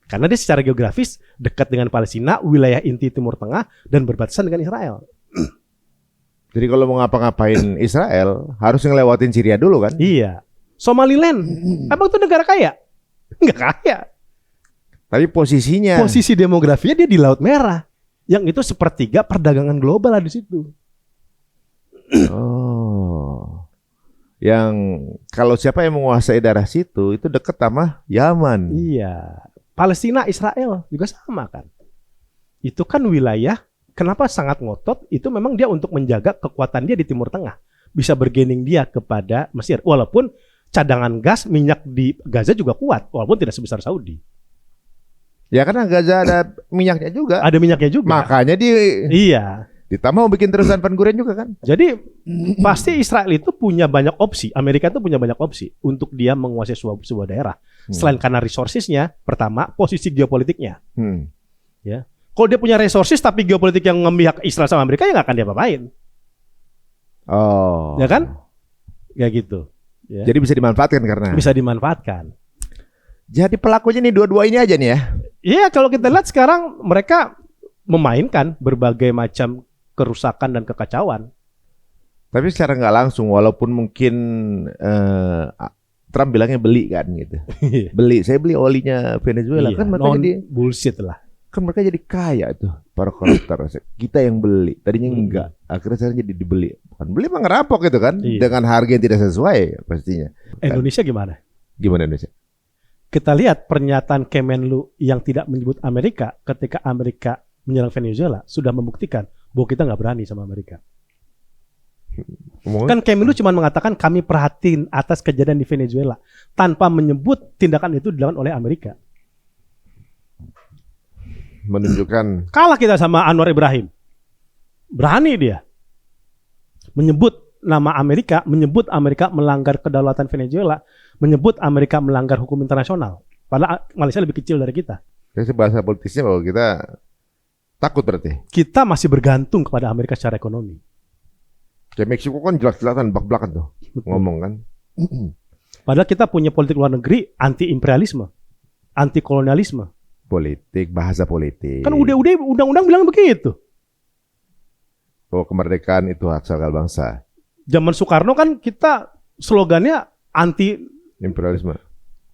Karena dia secara geografis dekat dengan Palestina, wilayah inti Timur Tengah, dan berbatasan dengan Israel. Jadi kalau mau ngapa-ngapain Israel harus ngelewatin Syria dulu kan? Iya. Somaliland, emang itu negara kaya? Nggak kaya. Tapi posisinya Posisi demografinya dia di Laut Merah. Yang itu sepertiga perdagangan global ada di situ. Oh. Yang kalau siapa yang menguasai daerah situ itu dekat sama Yaman. Iya. Palestina, Israel juga sama kan. Itu kan wilayah, kenapa sangat ngotot, itu memang dia untuk menjaga kekuatan dia di Timur Tengah. Bisa bergening dia kepada Mesir. Walaupun cadangan gas, minyak di Gaza juga kuat, walaupun tidak sebesar Saudi. Ya karena Gaza ada minyaknya juga. Ada minyaknya juga. Makanya Iya. ditambah mau bikin terusan Van Guren juga kan. Jadi pasti Israel itu punya banyak opsi. Amerika itu punya banyak opsi untuk dia menguasai sebuah daerah. Selain karena resourcesnya, pertama posisi geopolitiknya. Ya, kalau dia punya resources tapi geopolitik yang memihak Israel sama Amerika, ya nggak akan dia apain. Oh. Ya kan? Ya gitu. Ya. Jadi bisa dimanfaatkan karena. Bisa dimanfaatkan. Jadi pelakunya nih dua-dua ini aja nih ya. Iya, kalau kita lihat sekarang mereka memainkan berbagai macam kerusakan dan kekacauan. Tapi secara nggak langsung, walaupun mungkin Trump bilangnya beli kan gitu. Saya beli olinya Venezuela Iya, kan mereka jadi bullshit lah. kan mereka jadi kaya tuh para koruptor. Kita yang beli, tadinya enggak, akhirnya sekarang jadi dibeli. Bukan beli mah ngerampok gitu kan, Iya. dengan harga yang tidak sesuai pastinya. Indonesia gimana? Gimana Indonesia? Kita lihat pernyataan Kemenlu yang tidak menyebut Amerika ketika Amerika menyerang Venezuela sudah membuktikan bahwa kita nggak berani sama Amerika. Ngomongnya Kan Kemenlu cuma mengatakan kami perhatiin atas kejadian di Venezuela tanpa menyebut tindakan itu dilakukan oleh Amerika. menunjukkan Kalah kita sama Anwar Ibrahim. Berani dia menyebut nama Amerika, menyebut Amerika melanggar kedaulatan Venezuela, menyebut Amerika melanggar hukum internasional. Padahal Malaysia lebih kecil dari kita. jadi bahasa politisnya bahwa kita takut berarti. Kita masih bergantung kepada Amerika secara ekonomi. Kayak Meksiko kan jelas-jelasan bak-belakan tuh ngomong kan. Padahal kita punya politik luar negeri anti imperialisme, anti kolonialisme. Politik, bahasa politik. Kan udah undang-undang bilang begitu. Bahwa kemerdekaan itu hak asal bangsa. Zaman Soekarno kan kita slogannya anti Imperialisme.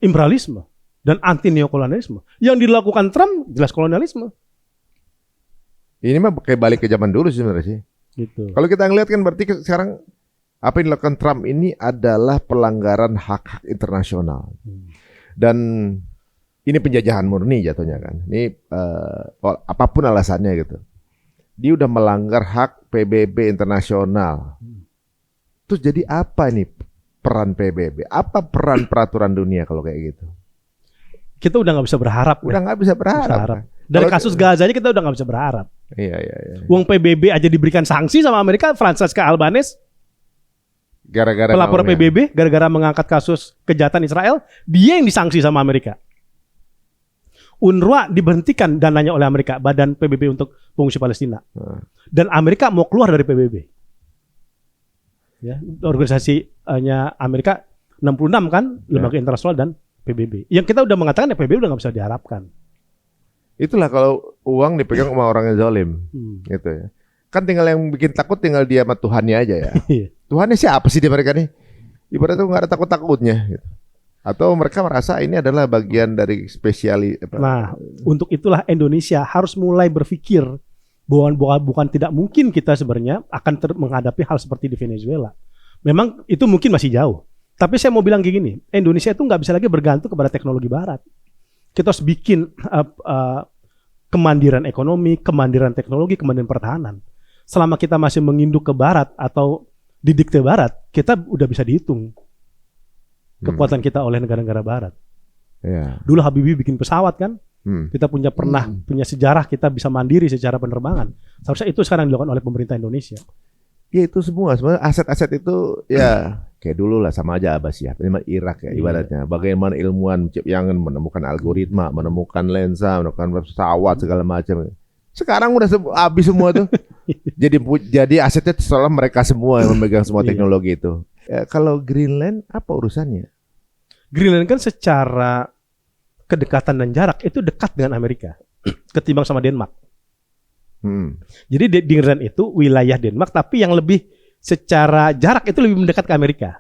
imperialisme dan anti neokolonialisme. Yang dilakukan Trump jelas kolonialisme. Ini mah kayak balik ke zaman dulu sih sebenarnya sih. Gitu. Kalau kita ngeliat kan berarti sekarang apa yang dilakukan Trump ini adalah pelanggaran hak-hak internasional. Dan ini penjajahan murni jatuhnya kan. Ini apapun alasannya gitu. Dia udah melanggar hak PBB internasional. Terus jadi apa nih peran PBB? Apa peran peraturan dunia kalau kayak gitu? Kita udah nggak bisa berharap. Udah nggak bisa berharap. Berharap. Dari Kalau- kasus Gaza aja kita udah nggak bisa berharap. Iya. Uang PBB aja diberikan sanksi sama Amerika. Francesca Albanese, Gara-gara pelapor ngomongnya. PBB, gara-gara mengangkat kasus kejahatan Israel, dia yang disanksi sama Amerika. UNRWA diberhentikan dananya oleh Amerika, Badan PBB untuk Pengungsi Palestina. Dan Amerika mau keluar dari PBB. Ya, organisasinya Amerika 66 kan, lembaga internasional dan PBB. Yang kita udah mengatakan ya PBB udah nggak bisa diharapkan. Itulah kalau uang dipegang sama orang yang zalim, gitu ya. Kan tinggal yang bikin takut tinggal dia sama Tuhannya aja ya. Tuhannya siapa sih di mereka nih? Ibaratnya nggak ada takut-takutnya. Gitu. Atau mereka merasa ini adalah bagian dari Nah, untuk itulah Indonesia harus mulai berpikir bahwa bukan tidak mungkin kita sebenarnya akan menghadapi hal seperti di Venezuela. Memang itu mungkin masih jauh. Tapi saya mau bilang gini, Indonesia itu nggak bisa lagi bergantung kepada teknologi Barat. Kita harus bikin kemandiran ekonomi, kemandiran teknologi, kemandiran pertahanan. Selama kita masih menginduk ke Barat atau didikte Barat, kita udah bisa dihitung kekuatan kita oleh negara-negara Barat. Ya. Dulu Habibie bikin pesawat kan, kita pernah punya sejarah kita bisa mandiri secara penerbangan. Seharusnya itu sekarang dilakukan oleh pemerintah Indonesia. Ya itu semua sebenarnya aset-aset itu ya kayak dulu lah sama aja Abbasiyah, Irak ya ibaratnya. Bagaimana ilmuwan yang menemukan algoritma, menemukan lensa, menemukan pesawat segala macam. Sekarang udah habis semua tuh. Jadi asetnya seolah mereka semua yang memegang semua teknologi itu. Ya, kalau Greenland apa urusannya? Greenland kan secara kedekatan dan jarak itu dekat dengan Amerika ketimbang sama Denmark. Jadi di Greenland itu wilayah Denmark, tapi yang lebih secara jarak itu lebih mendekat ke Amerika.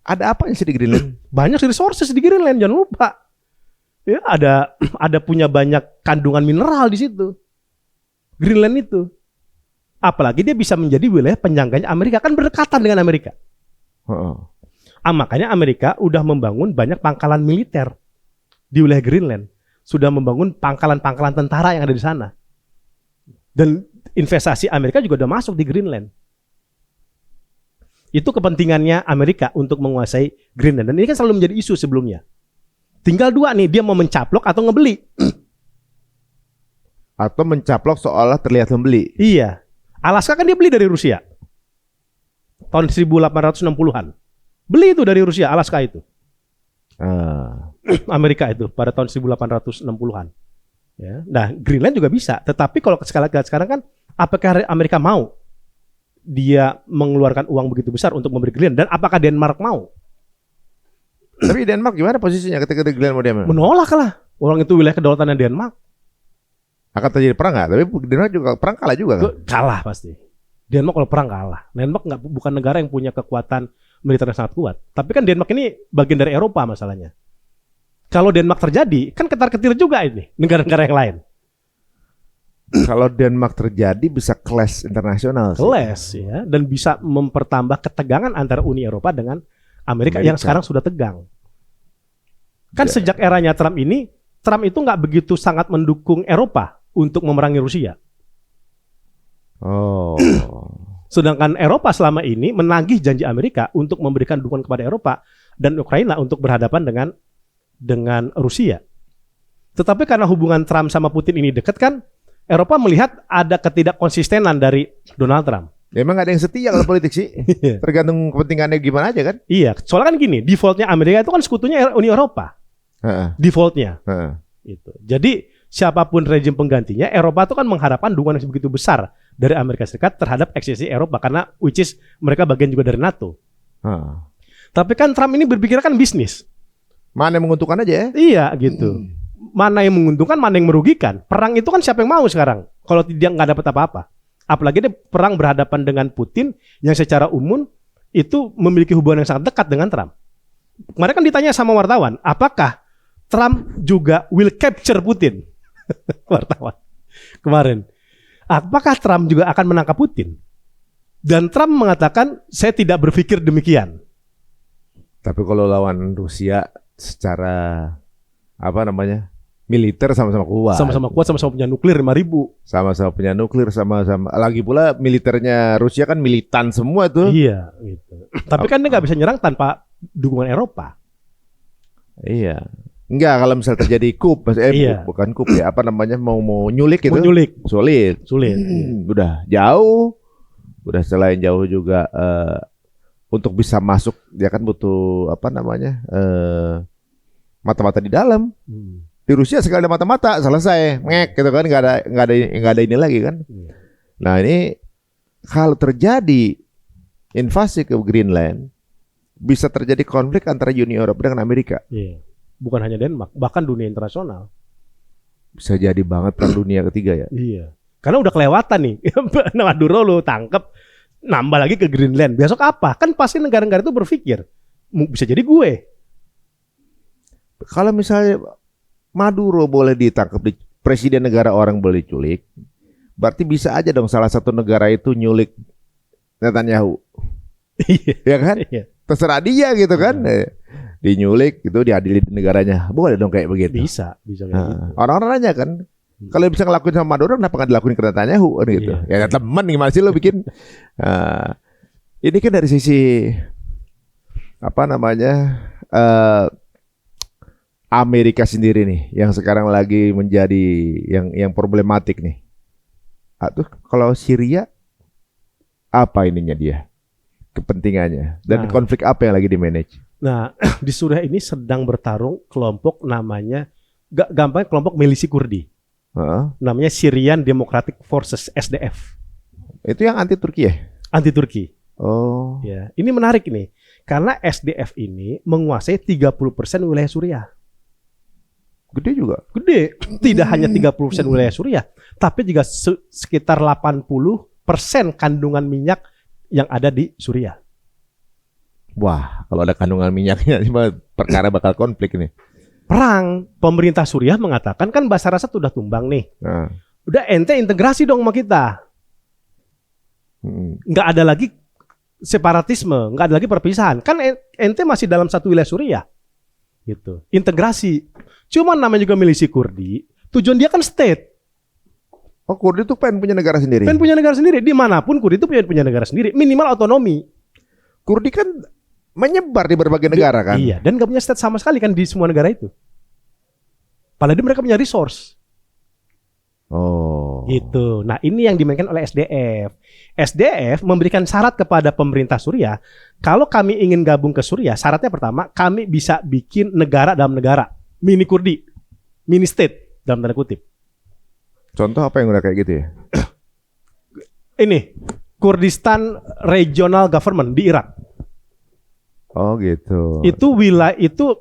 Ada apa sih di Greenland? Banyak resources di Greenland, jangan lupa. Ya, ada punya banyak kandungan mineral di situ. Greenland itu. Apalagi dia bisa menjadi wilayah penyangganya Amerika, kan berdekatan dengan Amerika. Makanya Amerika udah membangun banyak pangkalan militer di wilayah Greenland. Sudah membangun pangkalan-pangkalan tentara yang ada di sana. Dan investasi Amerika juga udah masuk di Greenland. Itu kepentingannya Amerika untuk menguasai Greenland. Dan ini kan selalu menjadi isu sebelumnya. Tinggal dua nih, dia mau mencaplok atau ngebeli. Atau mencaplok seolah terlihat membeli. Iya. Alaska kan dia beli dari Rusia. Tahun 1860-an. Beli itu dari Rusia, Alaska itu. Amerika itu pada tahun 1860-an. Ya. Nah, Greenland juga bisa. Tetapi kalau sekarang kan, apakah Amerika mau dia mengeluarkan uang begitu besar untuk memberi Greenland? Dan apakah Denmark mau? Tapi Denmark gimana posisinya ketika Greenland mau diambil? Menolak lah. Orang itu wilayah kedaulatan Denmark. Akan terjadi perang nggak? Tapi Denmark juga perang kalah juga kan? Kalah pasti. Denmark kalau perang kalah. Denmark bukan negara yang punya kekuatan militer yang sangat kuat. Tapi kan Denmark ini bagian dari Eropa masalahnya. Kalau Denmark terjadi, kan ketar-ketir juga ini negara-negara yang lain. Kalau Denmark terjadi bisa clash internasional. Clash ya, dan bisa mempertambah ketegangan antara Uni Eropa dengan Amerika yang sekarang sudah tegang. Kan sejak eranya Trump ini, Trump itu nggak begitu sangat mendukung Eropa untuk memerangi Rusia. Sedangkan Eropa selama ini menagih janji Amerika untuk memberikan dukungan kepada Eropa dan Ukraina untuk berhadapan dengan Rusia. Tetapi karena hubungan Trump sama Putin ini dekat kan, Eropa melihat ada ketidakkonsistenan dari Donald Trump. Ya, emang gak ada yang setia kalau politik sih. Tergantung kepentingannya gimana aja kan. Iya, soalnya kan gini, defaultnya Amerika itu kan sekutunya Uni Eropa. Defaultnya. Itu. Jadi siapapun rejim penggantinya, Eropa itu kan mengharapkan dukungan yang begitu besar dari Amerika Serikat terhadap eksisi Eropa, karena which is mereka bagian juga dari NATO. Tapi kan Trump ini berpikir kan bisnis. Mana yang menguntungkan aja ya? Iya gitu. Mana yang menguntungkan, mana yang merugikan. Perang itu kan siapa yang mau sekarang? Kalau dia nggak dapat apa-apa. Apalagi dia perang berhadapan dengan Putin yang secara umum itu memiliki hubungan yang sangat dekat dengan Trump. Kemarin kan ditanya sama wartawan, apakah Trump juga will capture Putin? Wartawan kemarin. Apakah Trump juga akan menangkap Putin? Dan Trump mengatakan, saya tidak berpikir demikian. Tapi kalau lawan Rusia secara militer sama-sama kuat. Sama-sama kuat, sama-sama punya nuklir 5.000. Sama-sama punya nuklir, sama-sama. Lagi pula militernya Rusia kan militan semua tuh. Iya, gitu. Tapi kan dia nggak bisa nyerang tanpa dukungan Eropa. Iya. Enggak, kalau misal terjadi coup, bukan coup ya, mau nyulik gitu. Mau nyulik. Sulit. Iya. Udah jauh. Udah selain jauh juga untuk bisa masuk dia kan butuh mata-mata di dalam. Di Rusia sekali ada mata-mata selesai, ngek gitu kan, nggak ada ini lagi kan. Nah ini kalau terjadi invasi ke Greenland, bisa terjadi konflik antara Uni Eropa dengan Amerika. Iya. Bukan hanya Denmark, bahkan dunia internasional. Bisa jadi banget perang dunia ketiga ya. Iya. Karena udah kelewatan nih. Maduro lu tangkep, nambah lagi ke Greenland. Besok apa? Kan pasti negara-negara itu berpikir, bisa jadi gue. Kalau misalnya Maduro boleh ditangkap, presiden negara orang boleh diculik, berarti bisa aja dong salah satu negara itu nyulik Netanyahu. Iya. Ya kan? Iya. Terserah dia gitu kan. Dinyulik itu diadili di negaranya. Boleh dong kayak begitu. Bisa kayak gitu. Orang-orang nanya kan, kalau bisa ngelakuin sama Maduro, kenapa nggak dilakuin ke Netanyahu kan gitu. Iya. Ya teman gimana sih lo bikin. Ini kan dari sisi apa namanya Amerika sendiri nih, yang sekarang lagi menjadi yang problematik nih. Aduh, kalau Syria apa ininya dia? Kepentingannya dan konflik apa yang lagi di-manage? Nah, di Suriah ini sedang bertarung kelompok namanya, gampang kelompok milisi Kurdi. Namanya Syrian Democratic Forces, SDF. Itu yang anti Turki ya? Anti Turki. Oh. Ya, ini menarik nih. Karena SDF ini menguasai 30% wilayah Suriah. Gede juga. Gede. Tidak hanya 30% wilayah Suriah, tapi juga sekitar 80% kandungan minyak yang ada di Suriah. Wah, kalau ada kandungan minyaknya, perkara bakal konflik nih. Perang. Pemerintah Suriah mengatakan kan Bashar Assad udah tumbang nih. Udah ente integrasi dong sama kita. Nggak ada lagi separatisme, nggak ada lagi perpisahan. Kan ente masih dalam satu wilayah Suriah. Gitu. Integrasi. Cuman namanya juga milisi Kurdi. Tujuan dia kan state. Oh, Kurdi itu pengen punya negara sendiri. Pengen punya negara sendiri. Dimanapun Kurdi itu punya negara sendiri. Minimal otonomi. Kurdi kan menyebar di berbagai negara kan. Iya. Dan gak punya state sama sekali kan di semua negara itu. Padahal mereka punya resource. Oh. Gitu. Nah ini yang dimainkan oleh SDF. SDF memberikan syarat kepada pemerintah Suriah. Kalau kami ingin gabung ke Suriah, syaratnya pertama, kami bisa bikin negara dalam negara. Mini Kurdi. Mini state dalam tanda kutip. Contoh apa yang udah kayak gitu ya? Ini Kurdistan Regional Government di Irak. Oh gitu. Itu wilayah itu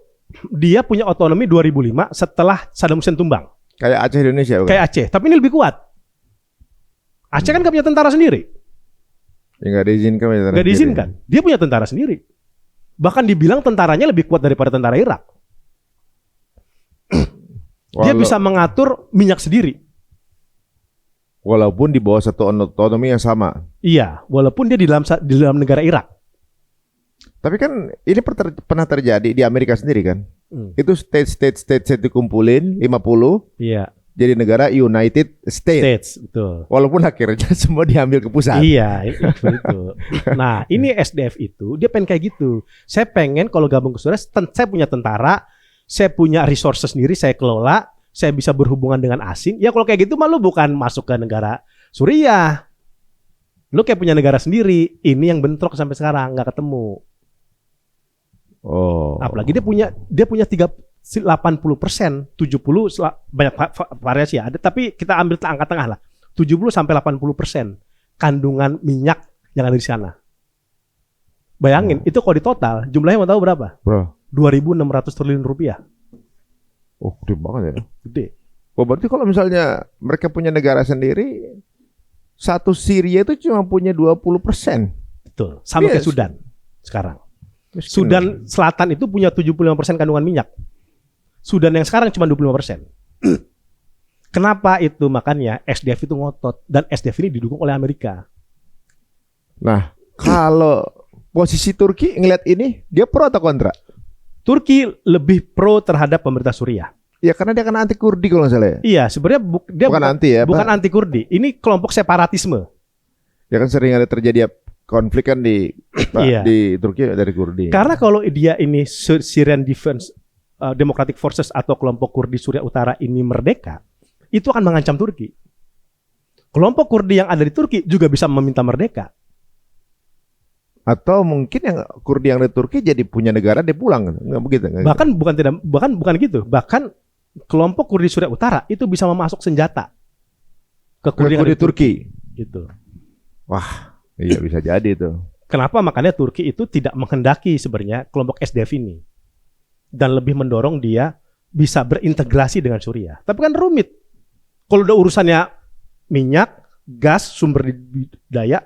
dia punya otonomi 2005 setelah Saddam Hussein tumbang. Kayak Aceh Indonesia bukan? Kayak Aceh, tapi ini lebih kuat. Aceh kan gak punya tentara sendiri. Ya nggak diizinkan. Gak diizinkan. Dia punya tentara sendiri. Bahkan dibilang tentaranya lebih kuat daripada tentara Irak. Dia bisa mengatur minyak sendiri. Walaupun di bawah satu otonomi yang sama. Iya, walaupun dia di dalam negara Irak. Tapi kan ini pernah terjadi di Amerika sendiri kan. Itu state dikumpulin 50. Iya. Jadi negara United States. Betul. Walaupun akhirnya semua diambil ke pusat. Iya, itu. Nah, ini SDF itu dia pengen kayak gitu. Saya pengen kalau gabung ke Suriah, saya punya tentara, saya punya resources sendiri, saya kelola, saya bisa berhubungan dengan asing. Ya kalau kayak gitu mah lu bukan masuk ke negara Suriah. Lu kayak punya negara sendiri. Ini yang bentrok sampai sekarang nggak ketemu. Oh. Apalagi dia punya 80%, 70 banyak variasi ada, tapi kita ambil angka tengah lah. 70 sampai 80% kandungan minyak yang ada di sana. Bayangin, itu kalau di total jumlahnya mau tahu berapa? Bro. 2.600 triliun rupiah. Oh, gede banget ya. Gede. Oh, berarti kalau misalnya mereka punya negara sendiri, satu Syria itu cuma punya 20%. Betul. Sama kayak Sudan sekarang. Sudan Selatan itu punya 75% kandungan minyak. Sudan yang sekarang cuma 25%. Kenapa itu? Makanya SDF itu ngotot. Dan SDF ini didukung oleh Amerika. Nah, kalau posisi Turki ngeliat ini, dia pro atau kontra? Turki lebih pro terhadap pemerintah Suriah. Ya karena dia kan anti Kurdi kalau nggak salah ya. Iya, sebenarnya dia bukan anti ya. Bukan anti Kurdi. Ini kelompok separatisme. Ya kan sering ada terjadi konflik kan di Turki dari Kurdi. Karena kalau dia ini Syrian Defense Democratic Forces atau kelompok Kurdi Suriah Utara ini merdeka, itu akan mengancam Turki. Kelompok Kurdi yang ada di Turki juga bisa meminta merdeka. Atau mungkin yang Kurdi yang di Turki jadi punya negara dia pulang, nggak begitu? Bahkan bukan gitu. Bahkan kelompok Kurdi Suriah Utara itu bisa memasok senjata ke Kurdi yang di Turki. Gitu. Wah, iya bisa jadi tuh. Kenapa makanya Turki itu tidak menghendaki sebenarnya kelompok SDF ini dan lebih mendorong dia bisa berintegrasi dengan Suriah. Tapi kan rumit. Kalau udah urusannya minyak, gas, sumber daya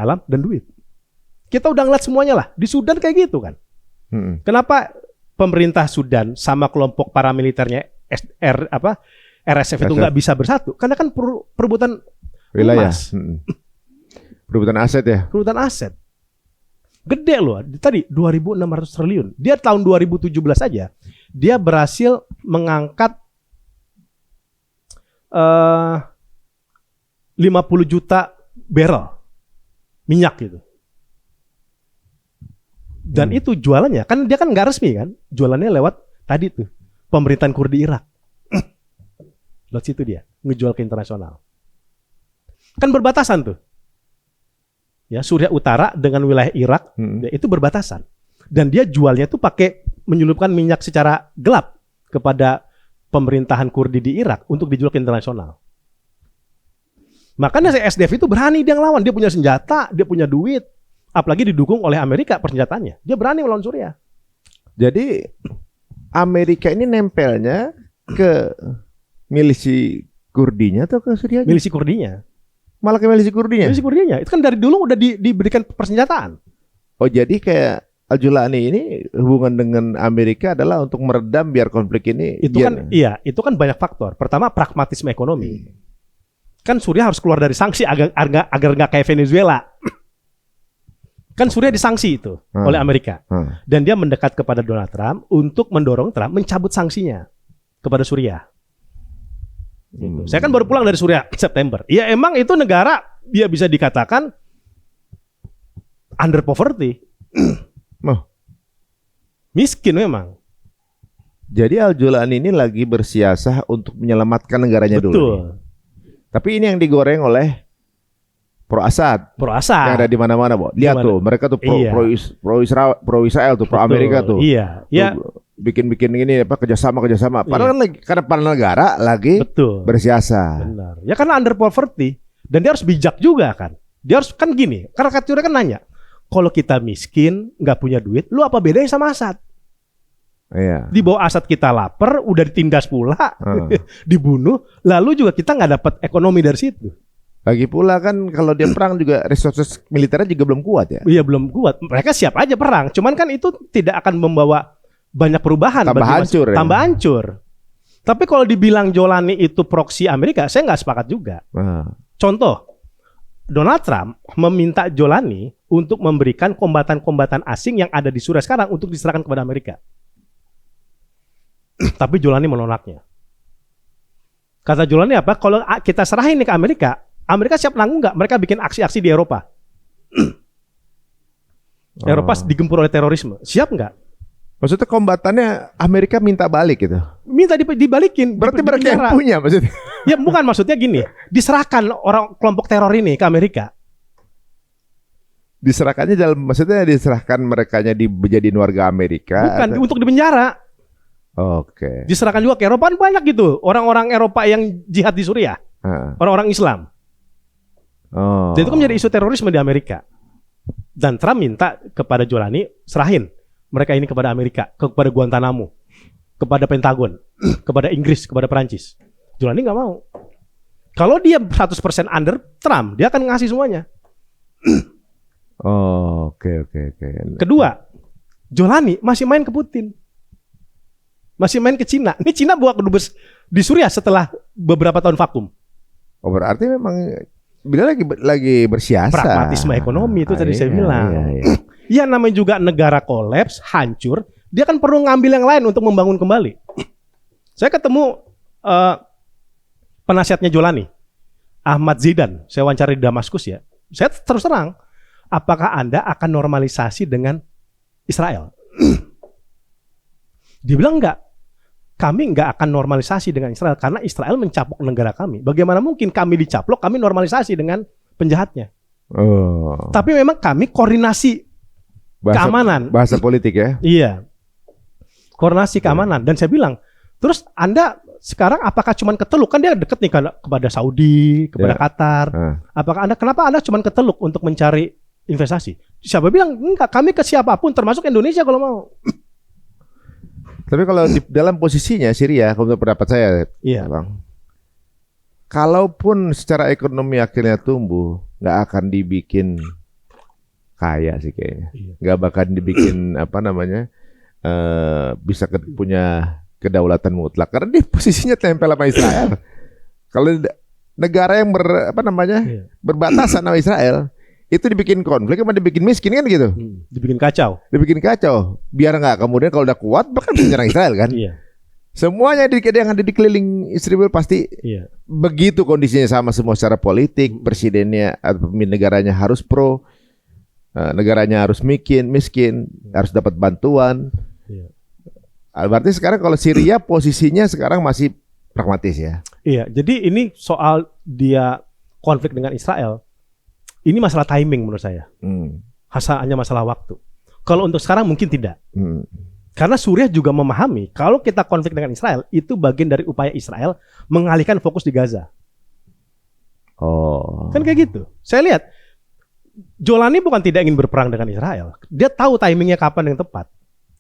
alam dan duit. Kita udah ngeliat semuanya lah. Di Sudan kayak gitu kan. Kenapa pemerintah Sudan sama kelompok paramiliternya RSF itu nggak bisa bersatu? Karena kan perebutan wilayah. emas. Perebutan aset ya. Perebutan aset. Gede loh. Tadi 2.600 triliun. Dia tahun 2017 aja dia berhasil mengangkat 50 juta barrel minyak gitu. Dan itu jualannya kan dia kan nggak resmi kan, jualannya lewat tadi tuh pemerintahan Kurdi Irak. Lewat situ dia ngejual ke internasional. Kan berbatasan tuh. Ya, Suriah Utara dengan wilayah Irak ya, itu berbatasan. Dan dia jualnya tuh pakai menyelupkan minyak secara gelap kepada pemerintahan Kurdi di Irak untuk dijual ke internasional. Makanya SDF itu berani dia ngelawan, dia punya senjata, dia punya duit, apalagi didukung oleh Amerika persenjataannya. Dia berani melawan Suriah. Jadi Amerika ini nempelnya ke milisi Kurdinya atau ke Suriah? Milisi Kurdinya. Malah ke milisi Kurdinya? Milisi Kurdinya. Itu kan dari dulu udah diberikan persenjataan. Oh, jadi kayak Al-Julani ini hubungan dengan Amerika adalah untuk meredam biar konflik ini. Itu kan iya, itu kan banyak faktor. Pertama pragmatisme ekonomi. Kan Suriah harus keluar dari sanksi agar nggak kayak Venezuela. Kan Suriah disanksi itu oleh Amerika. Dan dia mendekat kepada Donald Trump untuk mendorong Trump mencabut sanksinya kepada Suriah. Gitu. Saya kan baru pulang dari Suriah September. Ya emang itu negara dia bisa dikatakan under poverty. Miskin memang. Jadi Al-Julani ini lagi bersiasah untuk menyelamatkan negaranya dulu. Betul. Tapi ini yang digoreng oleh pro Assad. Yang ada di mana-mana, Bo. Lihat tuh, mereka tuh pro Israel tuh, pro Amerika tuh. Iya. Ya. Bikin ini kerjasama. Padahal kan lagi karena para negara lagi bersiasah. Benar. Ya karena under poverty dan dia harus bijak juga kan. Dia harus kan gini. Karena karikaturnya kan nanya, kalau kita miskin, nggak punya duit, lu apa bedanya sama Assad? Iya. Di bawah Assad kita lapar, udah ditindas pula, dibunuh, lalu juga kita nggak dapat ekonomi dari situ. Lagi pula kan kalau dia perang juga resources militernya juga belum kuat ya. Iya belum kuat. Mereka siap aja perang. Cuman kan itu tidak akan membawa banyak perubahan. Tambah hancur. Tapi kalau dibilang Jolani itu proksi Amerika, saya nggak sepakat juga. Contoh, Donald Trump meminta Jolani untuk memberikan kombatan-kombatan asing yang ada di Suriah sekarang untuk diserahkan kepada Amerika. Tapi Jolani menolaknya. Kata Jolani apa? Kalau kita serahin nih ke Amerika, Amerika siap nanggung nggak? Mereka bikin aksi-aksi di Eropa. Eropa digempur oleh terorisme. Siap nggak? Maksudnya kombatannya Amerika minta balik gitu? Minta dibalikin. Berarti mereka yang punya maksudnya? Ya bukan, maksudnya gini. Diserahkan orang kelompok teror ini ke Amerika. Diserahkannya maksudnya diserahkan merekanya dijadiin warga Amerika? Bukan, untuk dipenjara. Oke. Diserahkan juga ke Eropa, banyak gitu. Orang-orang Eropa yang jihad di Suriah. Orang-orang Islam. Jadi itu kan menjadi isu terorisme di Amerika. Dan Trump minta kepada Jolani serahin mereka ini kepada Amerika, kepada Guantanamo, kepada Pentagon, kepada Inggris, kepada Perancis. Jolani nggak mau. Kalau dia 100% under Trump, dia akan ngasih semuanya. Oke. Kedua, Jolani masih main ke Putin. Masih main ke Cina. Ini Cina bawa kedubes di Suriah setelah beberapa tahun vakum. Oh, berarti memang bila lagi bersiasat. Pragmatisme ekonomi itu tadi saya bilang. Iya, namanya juga negara kolaps, hancur, dia kan perlu ngambil yang lain untuk membangun kembali. Saya ketemu penasihatnya Jolani, Ahmad Zidan, saya wawancara di Damaskus ya. Saya terus terang, apakah Anda akan normalisasi dengan Israel? Dia bilang enggak. Kami enggak akan normalisasi dengan Israel karena Israel mencaplok negara kami. Bagaimana mungkin kami dicaplok, kami normalisasi dengan penjahatnya? Tapi memang kami koordinasi keamanan. Bahasa politik ya? Iya. Koordinasi keamanan. Dan saya bilang, terus Anda sekarang apakah cuman ke Teluk? Kan dia deket nih kepada Saudi, kepada Qatar. Apakah kenapa Anda cuman ke Teluk untuk mencari investasi. Siapa bilang enggak? Kami ke siapapun termasuk Indonesia kalau mau. Tapi kalau di dalam posisinya Syria, kalau menurut pendapat saya, Iya. Bang, kalaupun secara ekonomi akhirnya tumbuh, nggak akan dibikin kaya sih kayaknya. Iya. Nggak bakal dibikin bisa punya kedaulatan mutlak. Karena dia posisinya tempel sama Israel. Kalau negara yang Iya. berbatasan sama Israel, itu dibikin konflik sama dibikin miskin kan gitu. Dibikin kacau. Dibikin kacau. Biar nggak kemudian kalau udah kuat bahkan bisa nyerang Israel kan. Iya. Semuanya yang ada di keliling Israel pasti Iya. begitu kondisinya sama semua secara politik. Presidennya atau pemimpin negaranya harus pro, negaranya harus miskin, harus dapat bantuan. Iya. Berarti sekarang kalau Syria posisinya sekarang masih pragmatis ya. Iya, jadi ini soal dia konflik dengan Israel. Ini masalah timing menurut saya. Hanya masalah waktu. Kalau untuk sekarang mungkin tidak. Karena Suriah juga memahami kalau kita konflik dengan Israel itu bagian dari upaya Israel mengalihkan fokus di Gaza. Oh. Kan kayak gitu. Saya lihat Jolani bukan tidak ingin berperang dengan Israel. Dia tahu timingnya kapan yang tepat.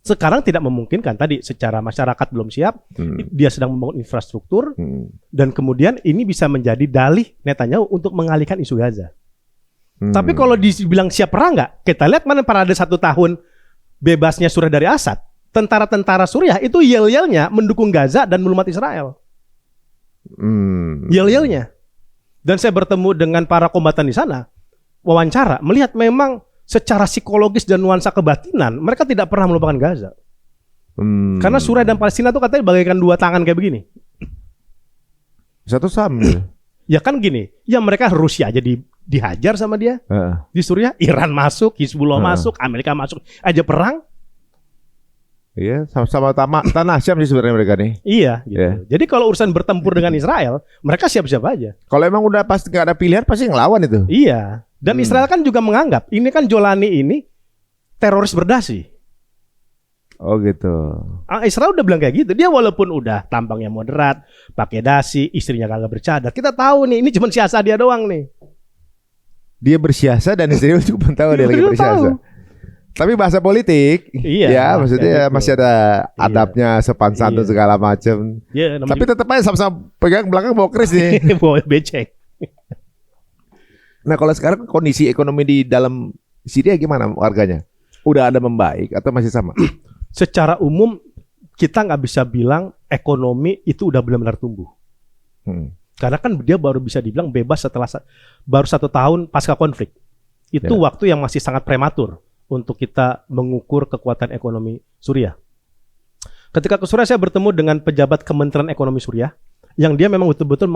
Sekarang tidak memungkinkan, tadi secara masyarakat belum siap, dia sedang membangun infrastruktur, dan kemudian ini bisa menjadi dalih Netanyahu untuk mengalihkan isu Gaza. Tapi kalau dibilang siap perang nggak, kita lihat mana parade 1 tahun bebasnya Suriah dari Assad, tentara-tentara Suriah itu yel-yelnya mendukung Gaza dan melumat Israel. Yel-yelnya. Dan saya bertemu dengan para kombatan di sana, wawancara, melihat memang secara psikologis dan nuansa kebatinan, mereka tidak pernah melupakan Gaza. Karena Suriah dan Palestina itu katanya bagaikan 2 tangan kayak begini. Satu sama. Ya kan gini, ya mereka Rusia aja dihajar sama dia di Suriah, Iran masuk, Hizbullah masuk, Amerika masuk, aja perang. Iya, sama-sama tanah Syam sih sebenarnya mereka nih. Iya, gitu. Yeah. Jadi kalau urusan bertempur dengan Israel, mereka siap-siap aja. Kalau emang udah pasti nggak ada pilihan, pasti ngelawan itu. Iya. Dan Israel kan juga menganggap ini kan Jolani ini teroris berdasi. Oh gitu. Israel udah bilang kayak gitu. Dia walaupun udah tampangnya moderat, pakai dasi, istrinya kagak bercadar. Kita tahu nih, ini cuma siasat dia doang nih. Dia bersiasa dan istrinya juga tahu dia lagi bersiasa. Tapi bahasa politik, iya, ya maksudnya gitu. masih ada adabnya, sopan santun segala macam. Ya, tapi tetap aja sama-sama pegang belakang bawa keris nih. Bawa becek. Nah kalau sekarang kondisi ekonomi di dalam Syria gimana warganya? Udah ada membaik atau masih sama? Secara umum kita nggak bisa bilang ekonomi itu udah benar-benar tumbuh. Karena kan dia baru bisa dibilang bebas setelah baru 1 tahun pasca konflik. Itu waktu yang masih sangat prematur untuk kita mengukur kekuatan ekonomi Suriah. Ketika ke Suriah saya bertemu dengan pejabat Kementerian Ekonomi Suriah yang dia memang betul-betul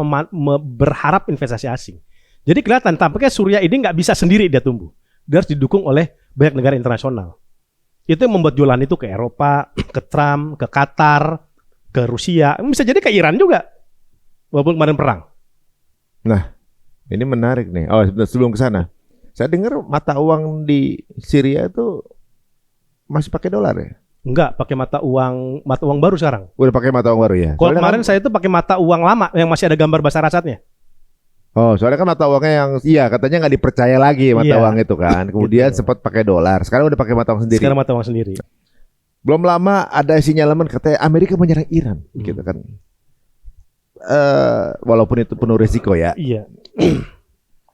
berharap investasi asing. Jadi kelihatan tampaknya Suriah ini nggak bisa sendiri dia tumbuh. Dia harus didukung oleh banyak negara internasional. Itu yang membuat Jolani itu ke Eropa, ke Trump, ke Qatar, ke Rusia. Bisa jadi ke Iran juga. Walaupun kemarin perang. Nah, ini menarik nih. Oh, sebelum ke sana. Saya dengar mata uang di Syria itu masih pakai dolar ya? Enggak, pakai mata uang baru sekarang. Udah pakai mata uang baru ya? Kalau kemarin saya itu pakai mata uang lama yang masih ada gambar Bashar Assad-nya. Oh, soalnya kan mata uangnya yang katanya nggak dipercaya lagi mata uang itu kan. Kemudian sempat pakai dolar. Sekarang udah pakai mata uang sendiri. Sekarang mata uang sendiri. Belum lama ada sinyalemen katanya Amerika menyerang Iran, gitu kan. Walaupun itu penuh risiko ya. Iya.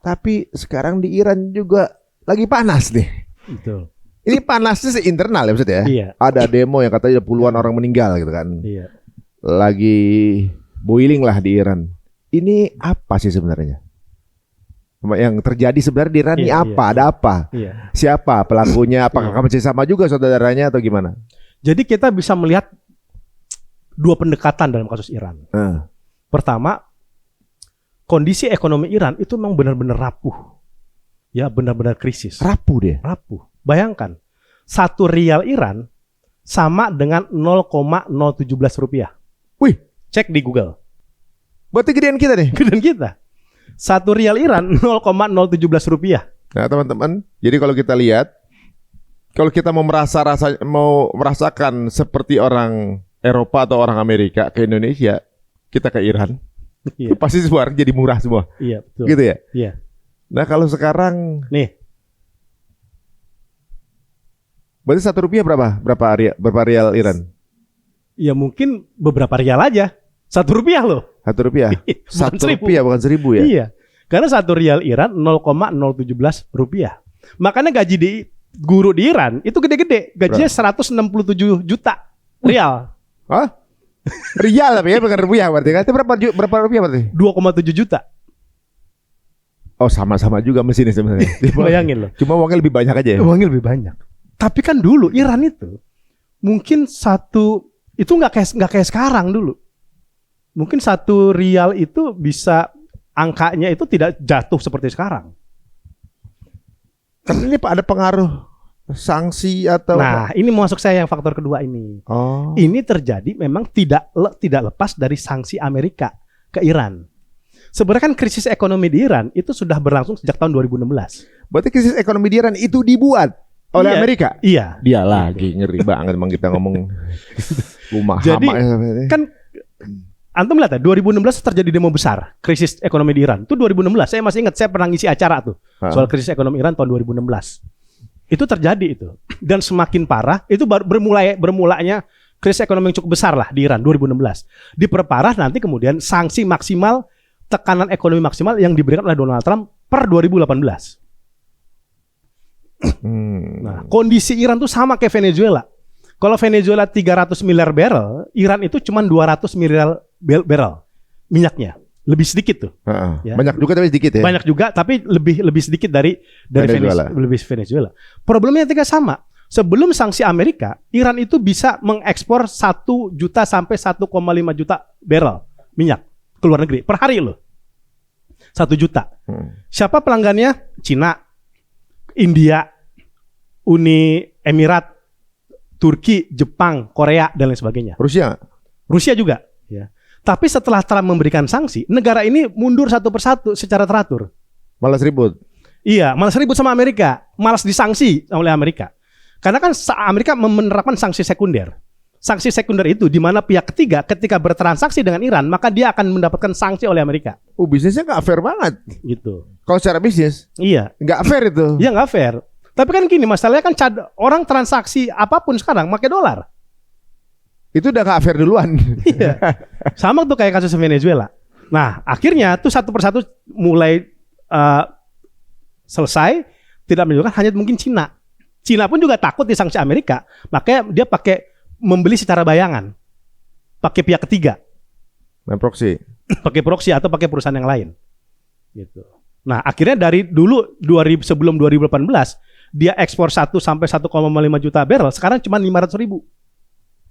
Tapi sekarang di Iran juga lagi panas nih. Betul. Ini panasnya internal ya maksudnya ya. Iya. Ada demo yang katanya puluhan orang meninggal gitu kan. Iya. Lagi boiling lah di Iran. Ini apa sih sebenarnya? Yang terjadi sebenarnya di Iran ini apa? Ada apa? Iya. Siapa pelakunya? Apakah masih sama juga saudaranya atau gimana? Jadi kita bisa melihat 2 pendekatan dalam kasus Iran. Pertama, kondisi ekonomi Iran itu memang benar-benar rapuh. Ya, benar-benar krisis. Rapuh dia. Rapuh. Bayangkan, 1 rial Iran sama dengan 0,017 rupiah. Wih, cek di Google. Berarti gedean kita nih. Gedean kita. 1 rial Iran 0,017 rupiah. Nah, teman-teman, jadi kalau kita lihat, kalau kita mau merasakan seperti orang Eropa atau orang Amerika ke Indonesia, kita ke Iran. Iya. Pasti semua jadi murah semua. Iya, betul. Gitu ya? Iya. Nah, kalau sekarang nih Berarti 1 rupiah berapa? Berapa rial Iran? Ya mungkin beberapa rial aja. 1 rupiah loh. 1 rupiah. Bukan 1 rupiah bukan 1.000 ya? Iya. Karena 1 rial Iran 0,017 rupiah. Makanya gaji di guru di Iran itu gede-gede. Gajinya 167 juta rial. Hah? Rial tapi ya bukan rupiah berarti kan? Itu berapa rupiah berarti? 2,7 juta. Oh sama-sama juga mesinnya sebenarnya. Bayangin loh. Cuma uangnya lebih banyak aja ya? Uangnya lebih banyak. Tapi kan dulu Iran itu mungkin itu nggak kayak sekarang dulu. Mungkin 1 rial itu bisa angkanya itu tidak jatuh seperti sekarang. Karena ini ada pengaruh sanksi atau Nah, ini masuk saya yang faktor kedua ini. Oh. Ini terjadi memang tidak lepas dari sanksi Amerika ke Iran. Sebenarnya kan krisis ekonomi di Iran itu sudah berlangsung sejak tahun 2016. Berarti krisis ekonomi di Iran itu dibuat oleh Iya, Amerika? Iya. Dia lagi ngeri banget emang kita ngomong rumah Jadi hama. kan antum lihat ya, 2016 terjadi demo besar, krisis ekonomi di Iran. Itu 2016. Saya masih ingat, saya pernah ngisi acara tuh soal krisis ekonomi Iran tahun 2016. Itu terjadi itu. Dan semakin parah, itu bermulanya krisis ekonomi yang cukup besar lah di Iran 2016. Diperparah nanti kemudian sanksi maksimal, tekanan ekonomi maksimal yang diberikan oleh Donald Trump per 2018. Nah, kondisi Iran tuh sama kayak Venezuela. Kalau Venezuela 300 miliar barrel, Iran itu cuma 200 miliar barrel minyaknya. Lebih sedikit tuh. Ya. Banyak juga tapi sedikit ya. Banyak juga tapi lebih sedikit dari Venezuela. Problemnya juga sama. Sebelum sanksi Amerika, Iran itu bisa mengekspor 1 juta sampai 1,5 juta barrel minyak ke luar negeri per hari loh. 1 juta. Siapa pelanggannya? Cina, India, Uni Emirat, Turki, Jepang, Korea dan lain sebagainya. Rusia juga. Ya. Tapi setelah Trump memberikan sanksi, negara ini mundur satu persatu secara teratur. Malas ribut. Iya, malas ribut sama Amerika, malas disanksi oleh Amerika. Karena kan Amerika menerapkan sanksi sekunder. Sanksi sekunder itu di mana pihak ketiga ketika bertransaksi dengan Iran, maka dia akan mendapatkan sanksi oleh Amerika. Bisnisnya nggak fair banget. Gitu. Kalau secara bisnis, iya, nggak fair itu. Iya nggak fair. Tapi kan gini, masalahnya kan orang transaksi apapun sekarang pakai dolar. Itu udah nggak fair duluan. Iya. Sama tuh kayak kasus Venezuela. Nah, akhirnya tuh satu persatu mulai selesai, tidak menunjukkan hanya mungkin Cina. Cina pun juga takut disanksi Amerika, makanya dia pakai membeli secara bayangan, pakai pihak ketiga, main proxy, pakai proxy atau pakai perusahaan yang lain, gitu. Nah, akhirnya dari dulu sebelum 2018 dia ekspor 1 sampai 1,5 juta barrel, sekarang cuma 500.000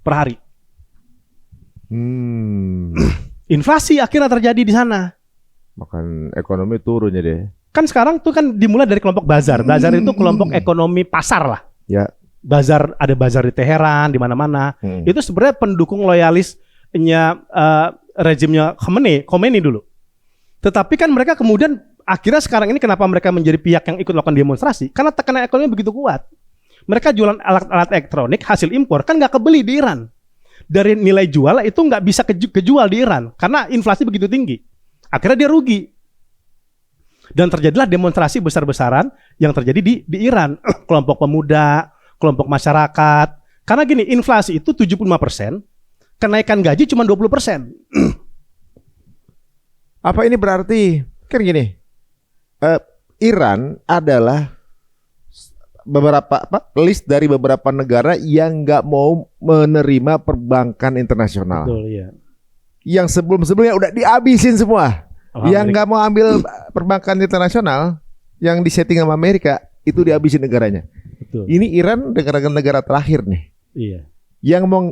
per hari. Inflasi akhirnya terjadi di sana. Makan ekonomi turunnya deh. Kan sekarang tuh kan dimulai dari kelompok bazar. Bazar itu kelompok ekonomi pasar lah. Ya. Bazar, ada bazar di Teheran, di mana-mana. Itu sebenarnya pendukung loyalisnya rezimnya Khomeini dulu. Tetapi kan mereka kemudian akhirnya sekarang ini kenapa mereka menjadi pihak yang ikut melakukan demonstrasi? Karena tekanan ekonomi begitu kuat. Mereka jualan alat-alat elektronik hasil impor kan nggak kebeli di Iran. Dari nilai jual itu nggak bisa kejual di Iran karena inflasi begitu tinggi. Akhirnya dia rugi. Dan terjadilah demonstrasi besar-besaran yang terjadi di Iran. Kelompok pemuda, kelompok masyarakat. Karena gini, inflasi itu 75%, kenaikan gaji cuma 20%. Apa ini berarti, kan gini, Iran adalah list dari beberapa negara yang nggak mau menerima perbankan internasional. Betul, iya. Yang sebelum-sebelumnya udah dihabisin semua. Yang nggak mau ambil perbankan internasional, yang disetting sama Amerika, itu dihabisin negaranya. Betul. Ini Iran negara terakhir nih. Iya.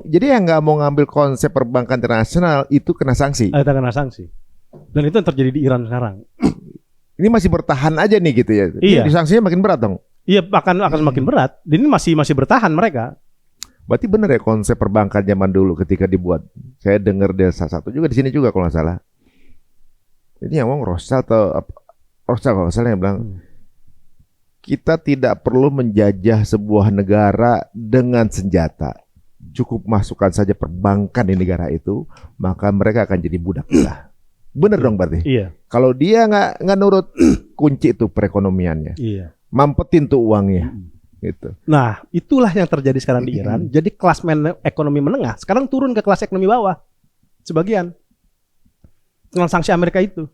Jadi yang nggak mau ngambil konsep perbankan internasional itu kena sanksi. Kena sanksi. Dan itu yang terjadi di Iran sekarang. Ini masih bertahan aja nih gitu ya. Iya. Ini sanksinya makin berat dong. Iya, akan semakin berat. Dan ini masih bertahan mereka. Berarti benar ya konsep perbankan zaman dulu ketika dibuat. Saya dengar dia salah satu juga di sini juga kalau nggak salah. Ini yang ngomong Rothschild kalau nggak salah yang bilang kita tidak perlu menjajah sebuah negara dengan senjata. Cukup masukkan saja perbankan di negara itu, maka mereka akan jadi budak kita. Bener dong berarti. Iya. Kalau dia nggak nurut, kunci itu perekonomiannya. Iya. Mampetin tuh uangnya. Gitu. Nah, itulah yang terjadi sekarang di Iran. Jadi kelas ekonomi menengah sekarang turun ke kelas ekonomi bawah. Sebagian. Dengan sanksi Amerika itu.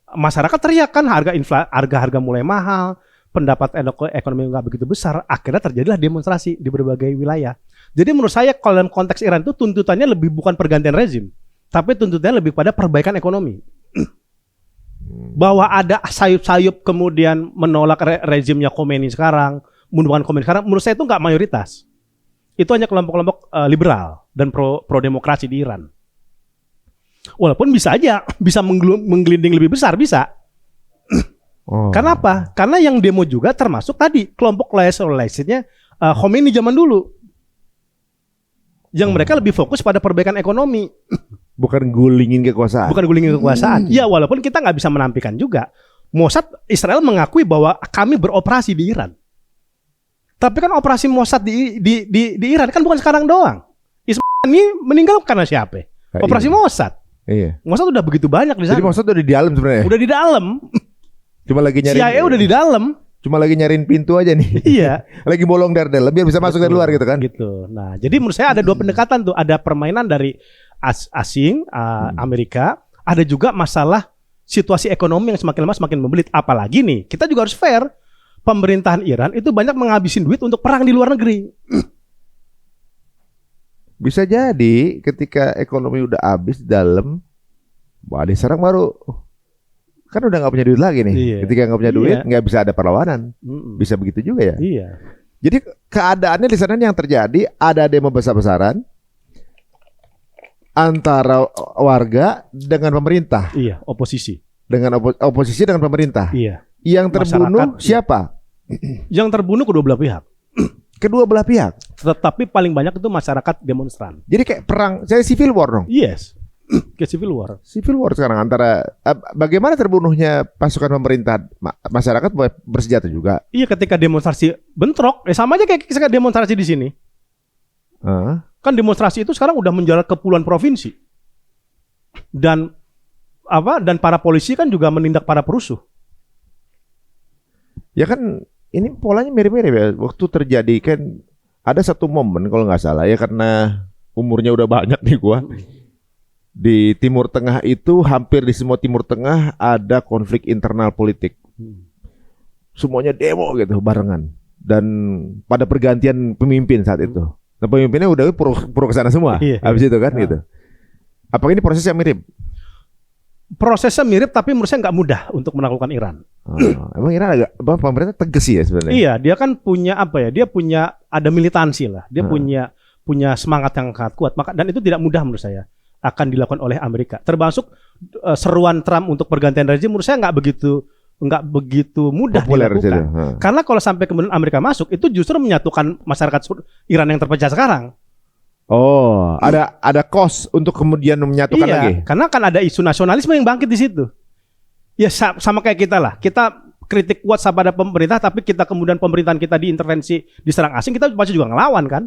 Masyarakat teriak kan harga mulai mahal, pendapat ekonomi nggak begitu besar, akhirnya terjadilah demonstrasi di berbagai wilayah. Jadi menurut saya kalau dalam konteks Iran itu tuntutannya lebih bukan pergantian rezim, tapi tuntutannya lebih pada perbaikan ekonomi. Bahwa ada sayup-sayup kemudian menolak rezimnya Khomeini sekarang, mendukung Khomeini sekarang, menurut saya itu nggak mayoritas. Itu hanya kelompok-kelompok liberal dan pro demokrasi di Iran. Walaupun bisa aja bisa menggelinding lebih besar, bisa. Karena apa? Karena yang demo juga termasuk tadi kelompok loyalisnya Khomeini zaman dulu. Yang mereka lebih fokus pada perbaikan ekonomi. Bukan gulingin kekuasaan. Bukan gulingin kekuasaan. Ya walaupun kita nggak bisa menampilkan juga. Mossad Israel mengakui bahwa kami beroperasi di Iran. Tapi kan operasi Mossad di Iran kan bukan sekarang doang. Ismail ini meninggal karena siapa? Operasi Mossad. Iya. Mossad udah begitu banyak di sana. Jadi Mossad udah di dalam sebenarnya. Udah di dalam. Cuma lagi nyari. CIA udah di dalam. Cuma lagi nyariin pintu aja nih. Iya. Lagi bolong dari dalam biar bisa masuk dari luar gitu kan. Gitu. Nah, jadi menurut saya ada dua pendekatan tuh. Ada permainan dari asing, Amerika. Ada juga masalah situasi ekonomi yang semakin lama semakin membelit. Apalagi nih, kita juga harus fair. Pemerintahan Iran itu banyak menghabisin duit untuk perang di luar negeri. Bisa jadi ketika ekonomi udah habis di dalam, wah diserang baru kan udah nggak punya duit lagi nih. Iya. Ketika nggak punya duit, nggak bisa ada perlawanan. Bisa begitu juga ya. Iya. Jadi keadaannya di sana yang terjadi ada demo besar-besaran antara warga dengan pemerintah. Iya, oposisi. Dengan oposisi dengan pemerintah. Iya. Yang terbunuh Masyarakat, siapa? Yang terbunuh kedua belah pihak. Kedua belah pihak. Tetapi paling banyak itu masyarakat demonstran. Jadi kayak perang, saya civil war dong. Yes. Ke civil war. Civil war sekarang antara bagaimana terbunuhnya pasukan pemerintah, masyarakat bersenjata juga. Iya, ketika demonstrasi bentrok, sama aja kayak demonstrasi di sini. Kan demonstrasi itu sekarang udah menjalar ke puluhan provinsi. Dan para polisi kan juga menindak para perusuh. Ya kan ini polanya mirip-mirip ya. Waktu terjadi kan ada satu momen kalau nggak salah ya, karena umurnya udah banyak nih gua. Di Timur Tengah itu hampir di semua Timur Tengah ada konflik internal politik. Semuanya demo gitu barengan. Dan pada pergantian pemimpin saat itu. Nah pemimpinnya udah pro ke sana semua. Habis itu kan gitu. Apakah ini proses yang mirip? Prosesnya mirip tapi menurut saya nggak mudah untuk menaklukkan Iran. Emang Iran agak pemerintah tegas sih ya sebenarnya. Iya, dia kan punya dia punya ada militansi lah. Dia punya semangat yang sangat kuat. Dan itu tidak mudah menurut saya akan dilakukan oleh Amerika. Termasuk seruan Trump untuk pergantian rezim menurut saya nggak begitu mudah populer dilakukan. Karena kalau sampai kemudian Amerika masuk itu justru menyatukan masyarakat Iran yang terpecah sekarang. Oh, ada cost untuk kemudian menyatukan lagi. Karena kan ada isu nasionalisme yang bangkit di situ. Ya sama kayak kita lah. Kita kritik kuat pada pemerintah, tapi kita kemudian pemerintahan kita diintervensi, diserang asing, kita pasti juga ngelawan kan.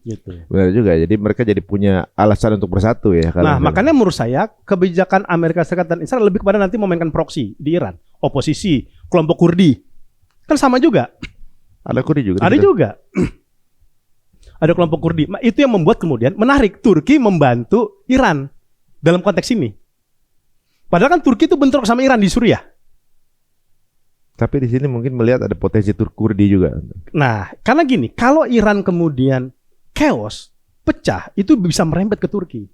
Gitu. Benar juga. Jadi mereka jadi punya alasan untuk bersatu ya. Nah, makanya menurut saya kebijakan Amerika Serikat dan Israel lebih kepada nanti memainkan proksi di Iran, oposisi, kelompok Kurdi, kan sama juga. Ada Kurdi juga. Ada juga. Ada kelompok Kurdi. Itu yang membuat kemudian menarik Turki membantu Iran dalam konteks ini. Padahal kan Turki itu bentrok sama Iran di Suriah. Tapi di sini mungkin melihat ada potensi Kurdi juga. Nah, karena gini, kalau Iran kemudian chaos, pecah, itu bisa merembet ke Turki.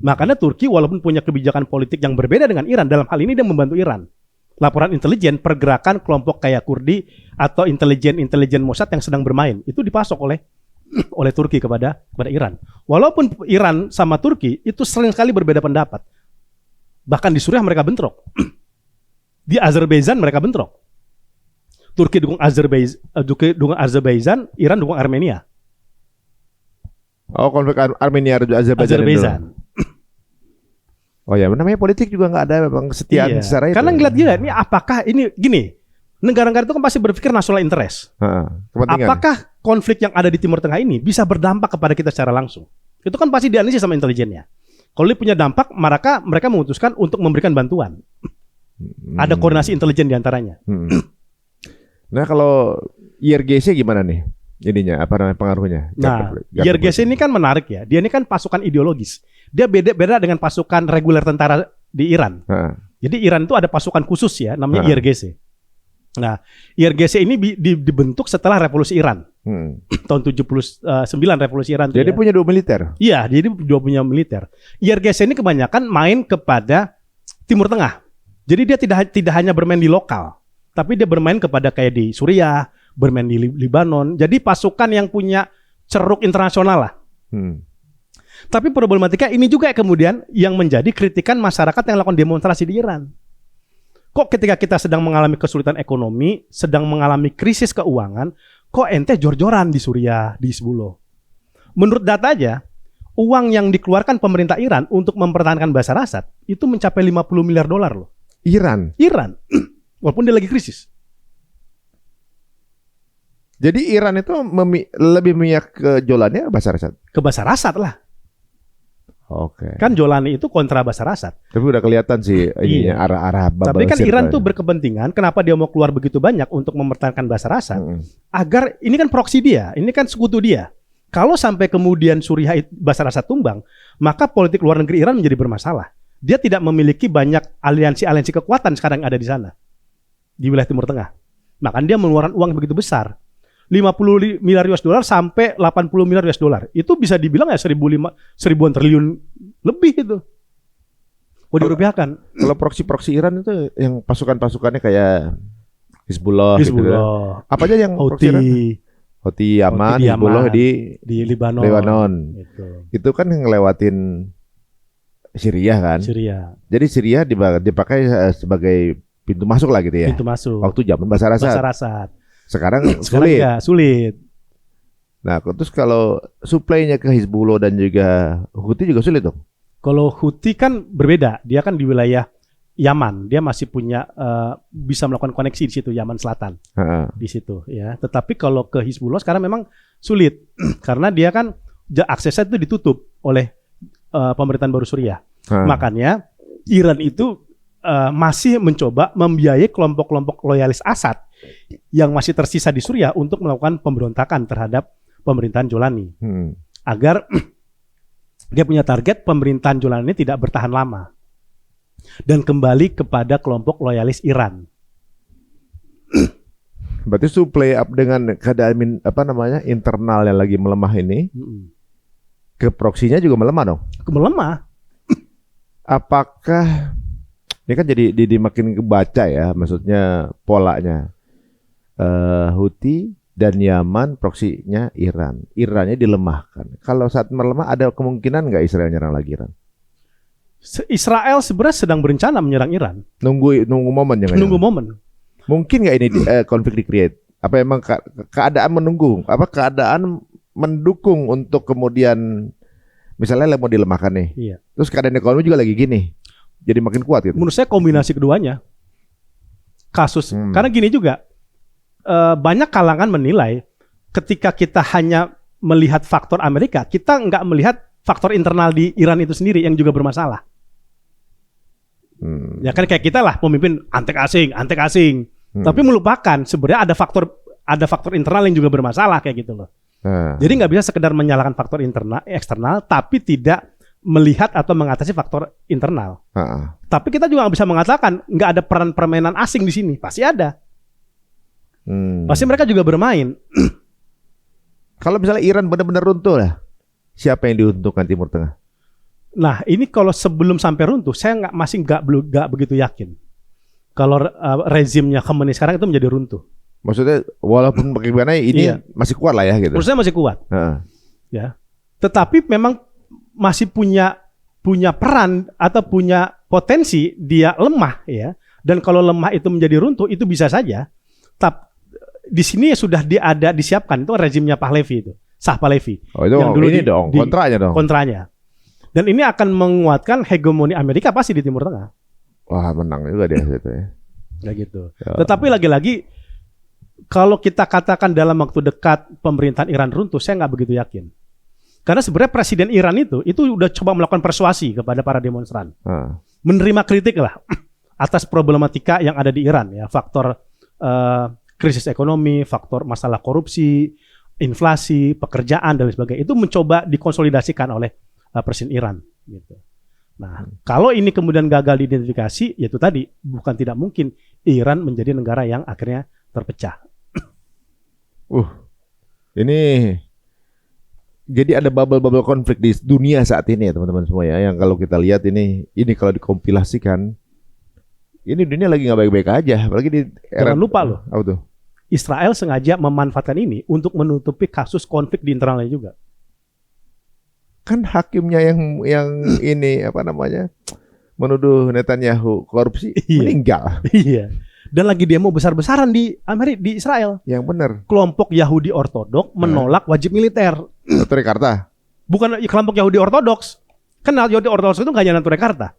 Makanya Turki walaupun punya kebijakan politik yang berbeda dengan Iran, dalam hal ini dia membantu Iran. Laporan intelijen pergerakan kelompok kayak Kurdi atau intelijen Mossad yang sedang bermain itu dipasok oleh Turki kepada Iran. Walaupun Iran sama Turki itu sering sekali berbeda pendapat. Bahkan di Suriah mereka bentrok. Di Azerbaijan mereka bentrok. Turki dukung Azerbaijan, Iran dukung Armenia. Oh, konflik Armenia Azerbaijan. Oh ya, namanya politik juga nggak ada memang kesetiaan secara itu. Karena ngeliat gila, ini apakah ini gini, negara-negara itu kan pasti berpikir national interest. Apakah konflik yang ada di Timur Tengah ini bisa berdampak kepada kita secara langsung? Itu kan pasti dianalisis sama intelijennya. Kalau dia punya dampak, maka mereka memutuskan untuk memberikan bantuan. Ada koordinasi intelijen diantaranya. Nah kalau IRGC gimana nih? Ininya apa namanya pengaruhnya? Nah, IRGC ini kan menarik ya. Dia ini kan pasukan ideologis. Dia beda dengan pasukan reguler tentara di Iran. Jadi Iran itu ada pasukan khusus ya, namanya IRGC. Nah, IRGC ini dibentuk setelah Revolusi Iran. Tahun 79 Revolusi Iran. Jadi punya 2 militer? Iya, jadi 2 punya militer. IRGC ini kebanyakan main kepada Timur Tengah. Jadi dia tidak hanya bermain di lokal, tapi dia bermain kepada kayak di Suriah, bermain di Libanon. Jadi pasukan yang punya ceruk internasional lah. Tapi problematika ini juga kemudian yang menjadi kritikan masyarakat yang melakukan demonstrasi di Iran. Kok ketika kita sedang mengalami kesulitan ekonomi, sedang mengalami krisis keuangan, kok ente jor-joran di Suriah, di Hizbullah? Menurut data aja, uang yang dikeluarkan pemerintah Iran untuk mempertahankan Bashar Assad itu mencapai 50 miliar dolar loh. Iran? Walaupun dia lagi krisis. Jadi Iran itu lebih memihak ke Jolani Bashar Assad? Ke Bashar Assad lah. Oke. Kan Jolani itu kontra Bashar Assad. Tapi udah kelihatan sih ininya arah-arah bubble. Tapi kan Iran tuh berkepentingan kenapa dia mau keluar begitu banyak untuk mempertahankan Bashar Assad agar ini kan proksi dia, ini kan sekutu dia. Kalau sampai kemudian Suriah Bashar Assad tumbang, maka politik luar negeri Iran menjadi bermasalah. Dia tidak memiliki banyak aliansi kekuatan sekarang yang ada di sana di wilayah Timur Tengah. Makanya dia mengeluarkan uang begitu besar. 50 miliar US dollar sampai 80 miliar US dollar. Itu bisa dibilang ya 1000-an triliun lebih itu. Kalau dirupiahkan. Kalau proksi-proksi Iran itu yang pasukan-pasukannya kayak Hizbullah. Gitu. Apa aja yang proksi Iran? Houthi Yaman, Hizbullah di Lebanon. Itu kan ngelewatin Syria kan? Syria. Jadi Syria dipakai sebagai pintu masuk lah gitu ya. Pintu masuk. Waktu zaman Bashar Assad. Sekarang sulit. Nah, terus kalau suplainya ke Hizbullah dan juga Houthi juga sulit dong. Kalau Houthi kan berbeda, dia kan di wilayah Yaman, dia masih punya bisa melakukan koneksi di situ, Yaman Selatan, di situ ya. Tetapi kalau ke Hizbullah sekarang memang sulit karena dia kan aksesnya itu ditutup oleh pemerintahan baru Suriah. Makanya Iran itu masih mencoba membiayai kelompok-kelompok loyalis Assad yang masih tersisa di Suriah untuk melakukan pemberontakan terhadap pemerintahan Jolani agar dia punya target pemerintahan Jolani ini tidak bertahan lama dan kembali kepada kelompok loyalis Iran. Berarti supply up dengan keadaan internal yang lagi melemah ini, ke proksinya juga melemah dong. Melemah. Apakah ini kan jadi makin kebaca ya, maksudnya polanya. Houthi dan Yaman proksinya Iran. Irannya dilemahkan. Kalau saat melemah ada kemungkinan nggak Israel nyerang lagi Iran? Israel sebenarnya sedang berencana menyerang Iran. Nunggu momen jangan. Nunggu momen. Mungkin nggak ini konflik di-create? Apa emang keadaan menunggu? Apa keadaan mendukung untuk kemudian misalnya mau dilemahkan nih? Iya. Terus keadaan ekonomi juga lagi gini. Jadi makin kuat gitu. Menurut saya kombinasi keduanya. Kasus karena gini juga. Banyak kalangan menilai ketika kita hanya melihat faktor Amerika, kita nggak melihat faktor internal di Iran itu sendiri yang juga bermasalah. Ya kan kayak kita lah pemimpin antek asing. Tapi melupakan sebenarnya ada faktor internal yang juga bermasalah kayak gitu loh. Jadi nggak bisa sekedar menyalahkan faktor eksternal, tapi tidak melihat atau mengatasi faktor internal. Tapi kita juga nggak bisa mengatakan nggak ada peran permainan asing di sini, pasti ada. Pasti mereka juga bermain. Kalau misalnya Iran benar-benar runtuh lah, siapa yang diuntungkan Timur Tengah? Nah ini kalau sebelum sampai runtuh, saya masih nggak begitu yakin. Kalau rezimnya Khamenei sekarang itu menjadi runtuh. Maksudnya walaupun bagaimana ini masih kuat lah ya gitu. Menurut saya masih kuat. Ya. Tetapi memang masih punya peran atau punya potensi dia lemah ya. Dan kalau lemah itu menjadi runtuh itu bisa saja. Tapi di sini sudah disiapkan itu rezimnya Pahlavi itu, Shah Pahlavi. Oh itu yang dulu ini kontranya dong. Kontranya. Dan ini akan menguatkan hegemoni Amerika pasti di Timur Tengah. Wah menang juga dia gitu ya. Kayak gitu. Tetapi lagi-lagi kalau kita katakan dalam waktu dekat pemerintahan Iran runtuh, saya nggak begitu yakin. Karena sebenarnya Presiden Iran itu udah coba melakukan persuasi kepada para demonstran, menerima kritik lah atas problematika yang ada di Iran ya, faktor krisis ekonomi, faktor masalah korupsi, inflasi, pekerjaan dan lain sebagainya itu mencoba dikonsolidasikan oleh Presiden Iran gitu. Nah, kalau ini kemudian gagal diidentifikasi, yaitu tadi bukan tidak mungkin Iran menjadi negara yang akhirnya terpecah. Ini jadi ada bubble-bubble konflik di dunia saat ini ya teman-teman semua ya. Yang kalau kita lihat ini kalau dikompilasikan, ini dunia lagi nggak baik-baik aja. Apalagi di era. Jangan lupa loh. Apa tuh? Israel sengaja memanfaatkan ini untuk menutupi kasus konflik di internalnya juga. Kan hakimnya yang ini apa namanya menuduh Netanyahu korupsi meninggal. Iya. Dan lagi demo besar-besaran di Amerika, di Israel. Yang benar. Kelompok Yahudi Ortodok menolak wajib militer. Jakarta. Bukan kelompok Yahudi Ortodoks. Kan Yahudi Ortodoks itu nggak nyala Jakarta.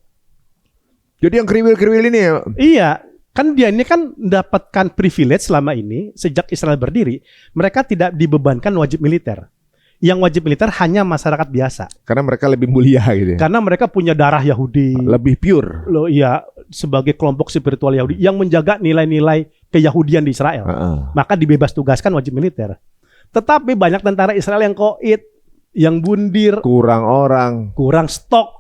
Jadi yang kriwil-kriwil ini ya. Iya. Kan dia ini kan mendapatkan privilege selama ini sejak Israel berdiri, mereka tidak dibebankan wajib militer. Yang wajib militer hanya masyarakat biasa. Karena mereka lebih mulia gitu ya. Karena mereka punya darah Yahudi. Lebih pure. Loh iya, sebagai kelompok spiritual Yahudi yang menjaga nilai-nilai keyahudian di Israel. Maka dibebas tugaskan wajib militer. Tetapi banyak tentara Israel yang koit, yang bundir, kurang orang, kurang stok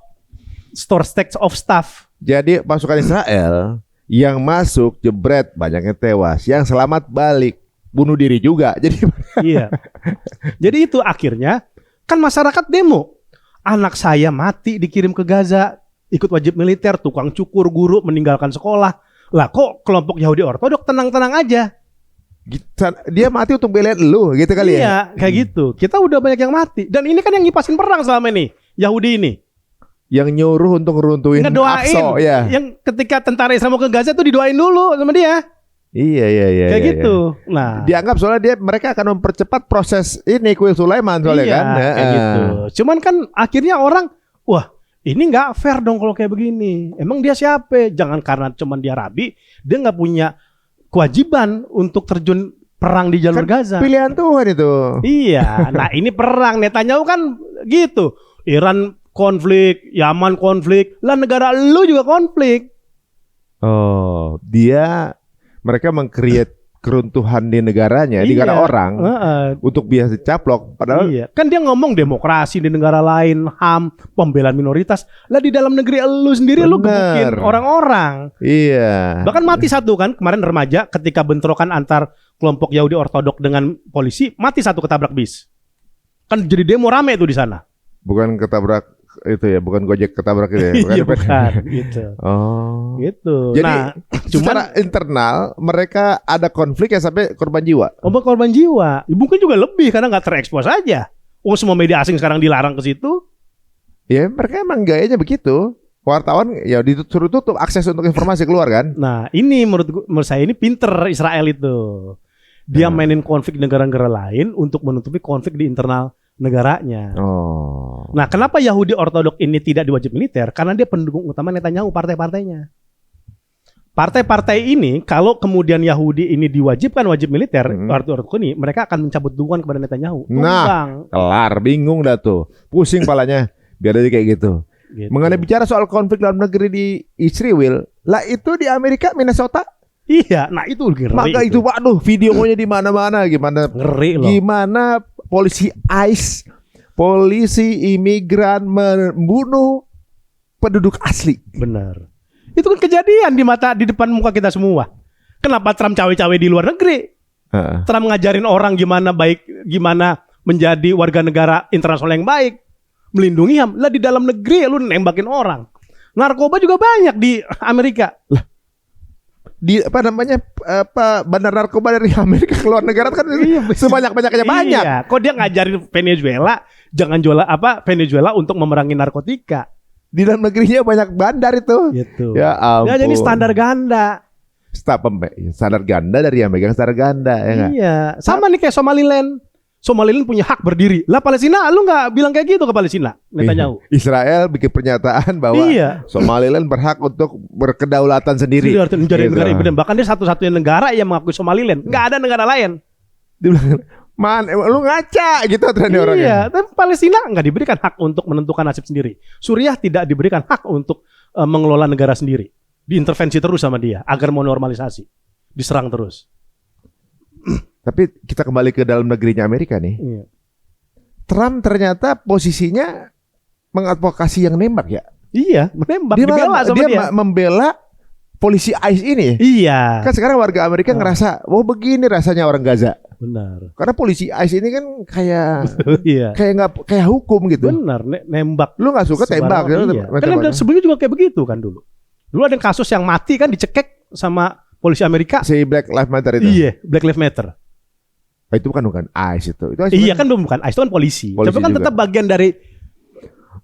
of staff. Jadi pasukan Israel yang masuk jebret banyaknya tewas, yang selamat balik bunuh diri juga. Jadi iya. Jadi itu akhirnya kan masyarakat demo. Anak saya mati dikirim ke Gaza, ikut wajib militer, tukang cukur, guru meninggalkan sekolah. Lah kok kelompok Yahudi Ortodok tenang-tenang aja. Dia mati untuk belain lu gitu kali ya. Iya, kayak gitu. Kita udah banyak yang mati. Dan ini kan yang ngipasin perang selama ini, Yahudi ini. Yang nyuruh untuk ngeruntuhin Aqsa ya. Yang ketika tentara Israel mau ke Gaza tuh didoain dulu sama dia. Iya. Kayak gitu. Iya. Nah, dianggap soalnya mereka akan mempercepat proses ini kuil Sulaiman soalnya kan. Kayak gitu. Cuman kan akhirnya orang, wah, ini nggak fair dong kalau kayak begini. Emang dia siapa? Jangan karena cuman dia rabi, dia nggak punya kewajiban untuk terjun perang di jalur kan Gaza. Pilihan Tuhan itu. Iya. Nah, ini perang Netanyahu kan gitu. Iran konflik, Yaman konflik, lah negara lu juga konflik. Oh, mereka meng-create keruntuhan di negaranya, di negara orang untuk biasa caplok. Padahal kan dia ngomong demokrasi di negara lain, HAM, pembelaan minoritas. Lah di dalam negeri lu sendiri lu gebukin orang-orang. Iya. Bahkan mati satu kan kemarin remaja ketika bentrokan antar kelompok Yahudi Ortodok dengan polisi, mati satu ketabrak bis. Kan jadi demo rame tuh di sana. Bukan ketabrak itu ya, bukan Gojek ketabrak itu ya. Bukan gitu. Oh. Gitu. Jadi nah, secara internal mereka ada konflik ya sampai korban jiwa. Korban jiwa. Mungkin juga lebih karena nggak terekspos aja. Oh, semua media asing sekarang dilarang ke situ. Ya mereka emang gayanya begitu. Wartawan ya disuruh tutup akses untuk informasi keluar kan. Nah, ini menurut saya ini pinter Israel itu. Dia mainin konflik negara-negara lain untuk menutupi konflik di internal negaranya. Oh. Nah, kenapa Yahudi Ortodok ini tidak diwajib militer? Karena dia pendukung utama Netanyahu, partai-partainya. Partai-partai ini, kalau kemudian Yahudi ini diwajibkan wajib militer, Ortodok ini, mereka akan mencabut dukungan kepada Netanyahu. Nah, kelar, bingung dah tuh. Pusing palanya, biar aja kayak gitu. Mengenai bicara soal konflik dalam negeri di Israel, lah itu di Amerika, Minnesota. Iya, nah itu ngeri. Maka itu waduh, videonya di mana-mana gimana ngeri loh. Gimana polisi ICE, polisi imigran membunuh penduduk asli. Benar. Itu kan kejadian di depan muka kita semua. Kenapa Trump cawe-cawe di luar negeri? Trump ngajarin orang gimana menjadi warga negara internasional yang baik, melindungi HAM. Lah di dalam negeri lu nembakin orang. Narkoba juga banyak di Amerika. Lah di bandar narkoba dari Amerika ke luar negara kan sebanyak-banyaknya banyak. Iya, kok dia ngajarin Venezuela jangan jual Venezuela untuk memerangi narkotika. Di dalam negerinya banyak bandar itu. Gitu. Ya ampun. Ya, jadi standar ganda. Standar ganda dari yang megang standar ganda ya enggak? Iya, sama nih kayak Somaliland. Somaliland punya hak berdiri. Lah Palestina lu nggak bilang kayak gitu ke Palestina, Netanyahu. Israel bikin pernyataan bahwa Somaliland berhak untuk berkedaulatan sendiri. Menjadi negara independen. Bahkan dia satu-satunya negara yang mengakui Somaliland. Nggak ada negara lain. Dia bilang, lu ngaca gitu ternyata orangnya. Iya, tapi Palestina nggak diberikan hak untuk menentukan nasib sendiri. Suriah tidak diberikan hak untuk mengelola negara sendiri. Diintervensi terus sama dia agar mau normalisasi. Diserang terus. Tapi kita kembali ke dalam negerinya Amerika nih. Iya. Trump ternyata posisinya mengadvokasi yang nembak ya. Iya, menembak, Dia, dibela sama dia. membela polisi ICE ini. Iya. Kan sekarang warga Amerika ngerasa, oh begini rasanya orang Gaza. Benar. Karena polisi ICE ini kan kayak Iya. kayak hukum gitu. Benar, nembak. Lu nggak suka tembak gitu. Iya. Kan sebelumnya juga kayak begitu kan dulu. Dulu ada kasus yang mati kan dicekek sama polisi Amerika. Si Black Lives Matter itu. Iya, Black Lives Matter. Oh, itu bukan ICE itu. Iya kan bukan ICE, itu kan polisi. Tapi kan juga. tetap bagian dari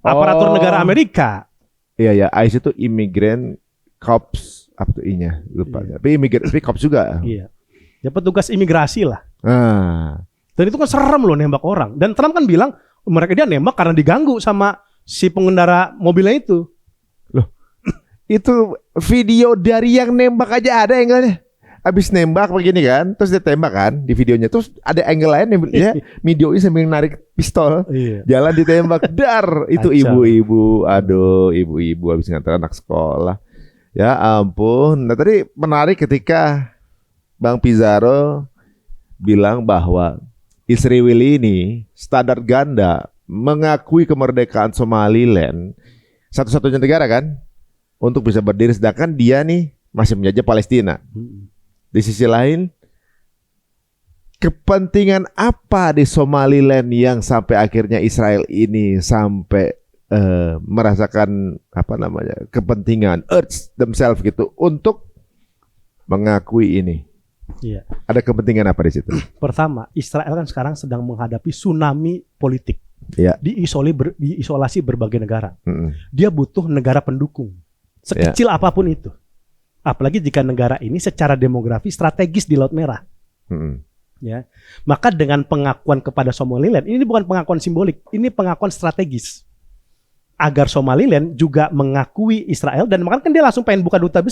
aparatur negara Amerika. Iya ya, ICE itu Immigrant Corps apa tuh I-nya lupa. Iya. Tapi Corps juga. Iya. Ya petugas imigrasi lah. Ah. Dan itu kan serem loh nembak orang. Dan Trump kan bilang mereka dia nembak karena diganggu sama si pengendara mobilnya itu. Loh, itu video dari yang nembak aja ada angle-nya. Abis nembak begini kan, terus dia tembak kan di videonya. Terus ada angle lain ya, videonya sambil narik pistol. Iya. Jalan ditembak, dar. Itu ibu-ibu, aduh ibu-ibu habis ngantar anak sekolah. Ya ampun. Nah tadi menarik ketika Bang Pizarro bilang bahwa Israel ini standar ganda mengakui kemerdekaan Somaliland, satu-satunya negara kan untuk bisa berdiri, sedangkan dia nih masih menjajah Palestina. Di sisi lain, kepentingan apa di Somaliland yang sampai akhirnya Israel ini sampai merasakan apa namanya kepentingan urge themselves gitu untuk mengakui ini. Iya. Ada kepentingan apa di situ? Pertama, Israel kan sekarang sedang menghadapi tsunami politik. Iya. Diisolasi berbagai negara. Mm-mm. Dia butuh negara pendukung. Sekecil apapun itu. Apalagi jika negara ini secara demografi strategis di Laut Merah. Mm-mm. Ya. Maka dengan pengakuan kepada Somaliland, ini bukan pengakuan simbolik, ini pengakuan strategis. Agar Somaliland juga mengakui Israel, dan makanya kan dia langsung pengen buka kedutaan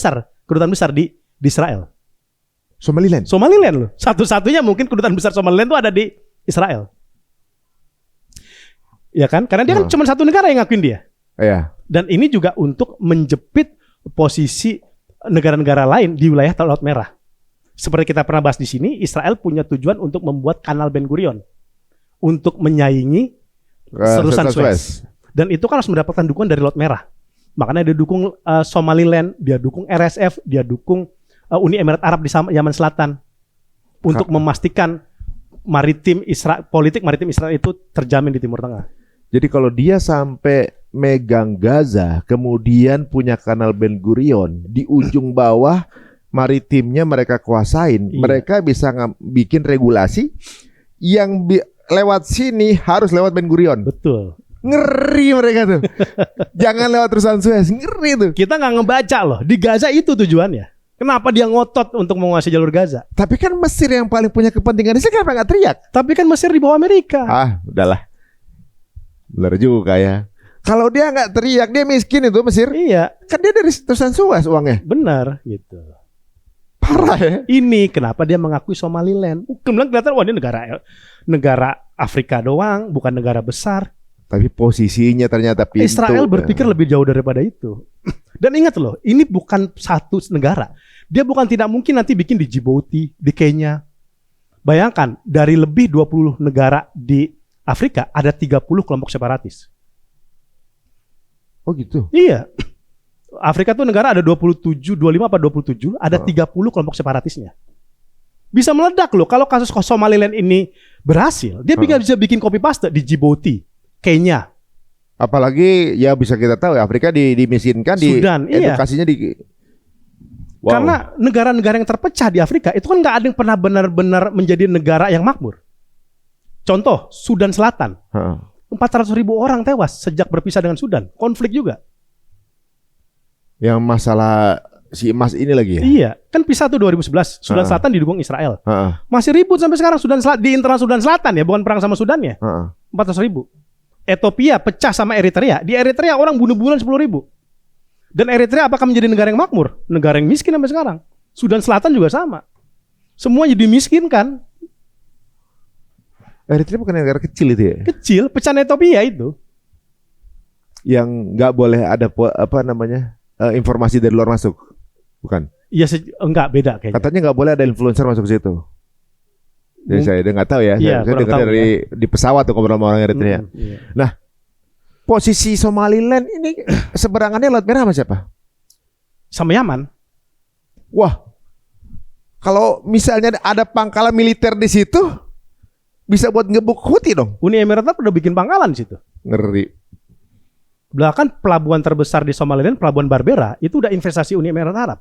besar di Israel. Somaliland Loh. Satu-satunya mungkin kedutaan besar Somaliland itu ada di Israel. Ya kan? Karena dia kan cuma satu negara yang ngakuin dia. Iya. Dan ini juga untuk menjepit posisi negara-negara lain di wilayah Laut Merah. Seperti kita pernah bahas di sini, Israel punya tujuan untuk membuat kanal Ben Gurion untuk menyaingi selurusan Suez. Dan itu kan harus mendapatkan dukungan dari Laut Merah. Makanya dia dukung Somaliland, dia dukung RSF, dia dukung Uni Emirat Arab di Yaman Selatan untuk memastikan politik maritim Israel itu terjamin di Timur Tengah. Jadi kalau dia sampai megang Gaza, kemudian punya kanal Ben Gurion di ujung bawah maritimnya mereka kuasain, mereka bisa bikin regulasi yang lewat sini harus lewat Ben Gurion. Betul. Ngeri mereka tuh. Jangan lewat terusan Suez, ngeri tuh. Kita nggak ngebaca loh. Di Gaza itu tujuannya. Kenapa dia ngotot untuk menguasai jalur Gaza? Tapi kan Mesir yang paling punya kepentingan. Ini kenapa nggak teriak? Tapi kan Mesir di bawah Amerika. Udahlah. Benar juga ya. Kalau dia nggak teriak, dia miskin itu Mesir. Iya. Kan dia dari terusan Suez uangnya. Benar gitu. Parah ya. Ini kenapa dia mengakui Somaliland? Kemudian kelihatan wah ini negara Afrika doang, bukan negara besar. Tapi posisinya ternyata pintu. Israel berpikir lebih jauh daripada itu. Dan ingat loh, ini bukan satu negara. Dia bukan tidak mungkin nanti bikin di Djibouti, di Kenya. Bayangkan, dari lebih 20 negara di Afrika, ada 30 kelompok separatis. Oh gitu? Iya. Afrika tuh negara ada 27, 25 apa 27, ada 30 kelompok separatisnya. Bisa meledak loh, kalau kasus Somaliland ini berhasil, dia bisa bikin copy paste di Djibouti, Kenya. Apalagi ya bisa kita tahu ya Afrika dimiskinkan, Sudan, edukasinya Wow. Karena negara-negara yang terpecah di Afrika itu kan nggak ada yang pernah benar-benar menjadi negara yang makmur. Contoh Sudan Selatan, 400.000 orang tewas sejak berpisah dengan Sudan, konflik juga. Yang masalah si emas ini lagi ya? Iya, kan pisah tuh 2011, Sudan Selatan didukung Israel. Masih ribut sampai sekarang di internal Sudan Selatan ya, bukan perang sama Sudannya. 400.000. Ethiopia pecah sama Eritrea. Di Eritrea orang bunuh-bunuhan 10.000. Dan Eritrea apakah menjadi negara yang makmur? Negara yang miskin sampai sekarang. Sudan Selatan juga sama. Semua jadi miskin kan? Eritrea bukan negara kecil itu ya? Kecil, pecahan Ethiopia itu. Yang nggak boleh ada informasi dari luar masuk, bukan? Iya, enggak beda kayaknya. Katanya nggak boleh ada influencer masuk ke situ. Jadi saya nggak tahu ya. Iya, Saya kurang dengar tahu dari di pesawat tuh ngobrol sama orang Eritrea. Iya. Nah, posisi Somaliland ini seberangannya Laut Merah sama siapa? Sama Yaman. Wah, kalau misalnya ada pangkalan militer di situ, bisa buat ngebuk Houthi dong. Uni Emirat Arab udah bikin pangkalan di situ. Ngeri. Bahkan pelabuhan terbesar di Somaliland, pelabuhan Berbera, itu udah investasi Uni Emirat Arab.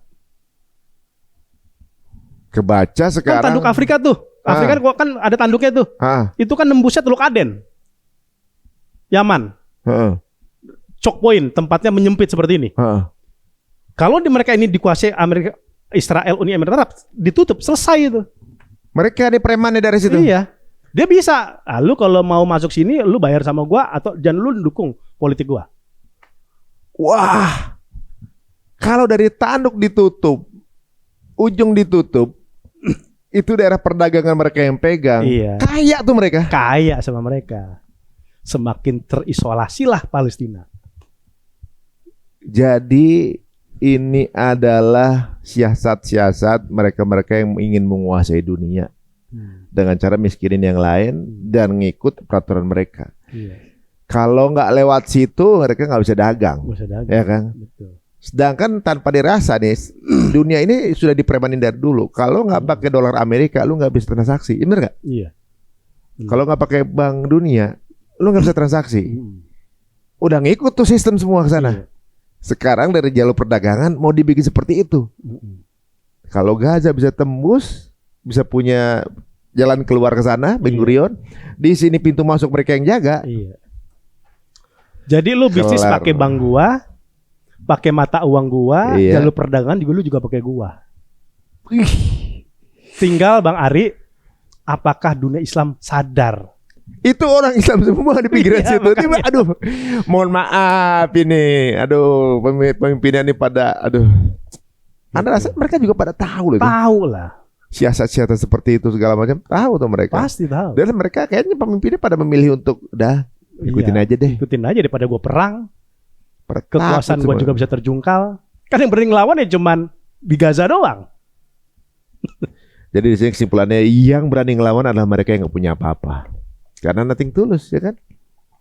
Kebaca Kan sekarang. tanduk Afrika tuh. Afrika kan ada tanduknya tuh. Itu kan nembusnya Teluk Aden. Yaman. Choke point, tempatnya menyempit seperti ini. Kalau di mereka ini dikuasai Amerika, Israel, Uni Emirat Arab, ditutup, selesai itu. Mereka ada premannya dari situ. Iya. Dia bisa, lu kalau mau masuk sini, lu bayar sama gua atau jangan lu dukung politik gua. Wah, kalau dari tanduk ditutup, ujung ditutup, itu daerah perdagangan mereka yang pegang. Iya. Kaya tuh mereka. Kaya sama mereka. Semakin terisolasilah Palestina. Jadi ini adalah siasat-siasat mereka-mereka yang ingin menguasai dunia dengan cara miskinin yang lain dan ngikut peraturan mereka. Iya. Kalau nggak lewat situ mereka nggak bisa dagang, ya kan? Betul. Sedangkan tanpa dirasa nih, dunia ini sudah dipremanin dari dulu. Kalau nggak pakai dolar Amerika, lu nggak bisa transaksi, bener nggak? Iya. Kalau nggak pakai bank dunia, lu nggak bisa transaksi. Udah ngikut tuh sistem semua ke sana. Iya. Sekarang dari jalur perdagangan mau dibikin seperti itu. Kalau Gaza bisa tembus, bisa punya jalan keluar ke sana, Ben Gurion. Di sini pintu masuk mereka yang jaga. Iya. Jadi lu bisnis Kelar. pakai bank gua, pakai mata uang gua, Iya. jalur perdagangan juga lu juga pakai gua. Tinggal Bang Ari, apakah dunia Islam sadar? Itu orang Islam semua di pinggiran Iya, situ. Ini, aduh, mohon maaf ini. Aduh, pemimpinnya ini pada, aduh. Anda rasa mereka juga pada tahu loh itu. Tahu lah, Siasat-siasat seperti itu segala macam, tahu tuh mereka. pasti tahu. Dan mereka kayaknya pemimpinnya pada memilih untuk udah ikutin Iya, aja deh. ikutin aja daripada gua perang, Pada kekuasaan takut gua semua. juga bisa terjungkal. Kan yang berani ngelawan ya cuman di Gaza doang. Jadi di sini kesimpulannya yang berani ngelawan adalah mereka yang nggak punya apa-apa. Karena nothing tulus ya kan.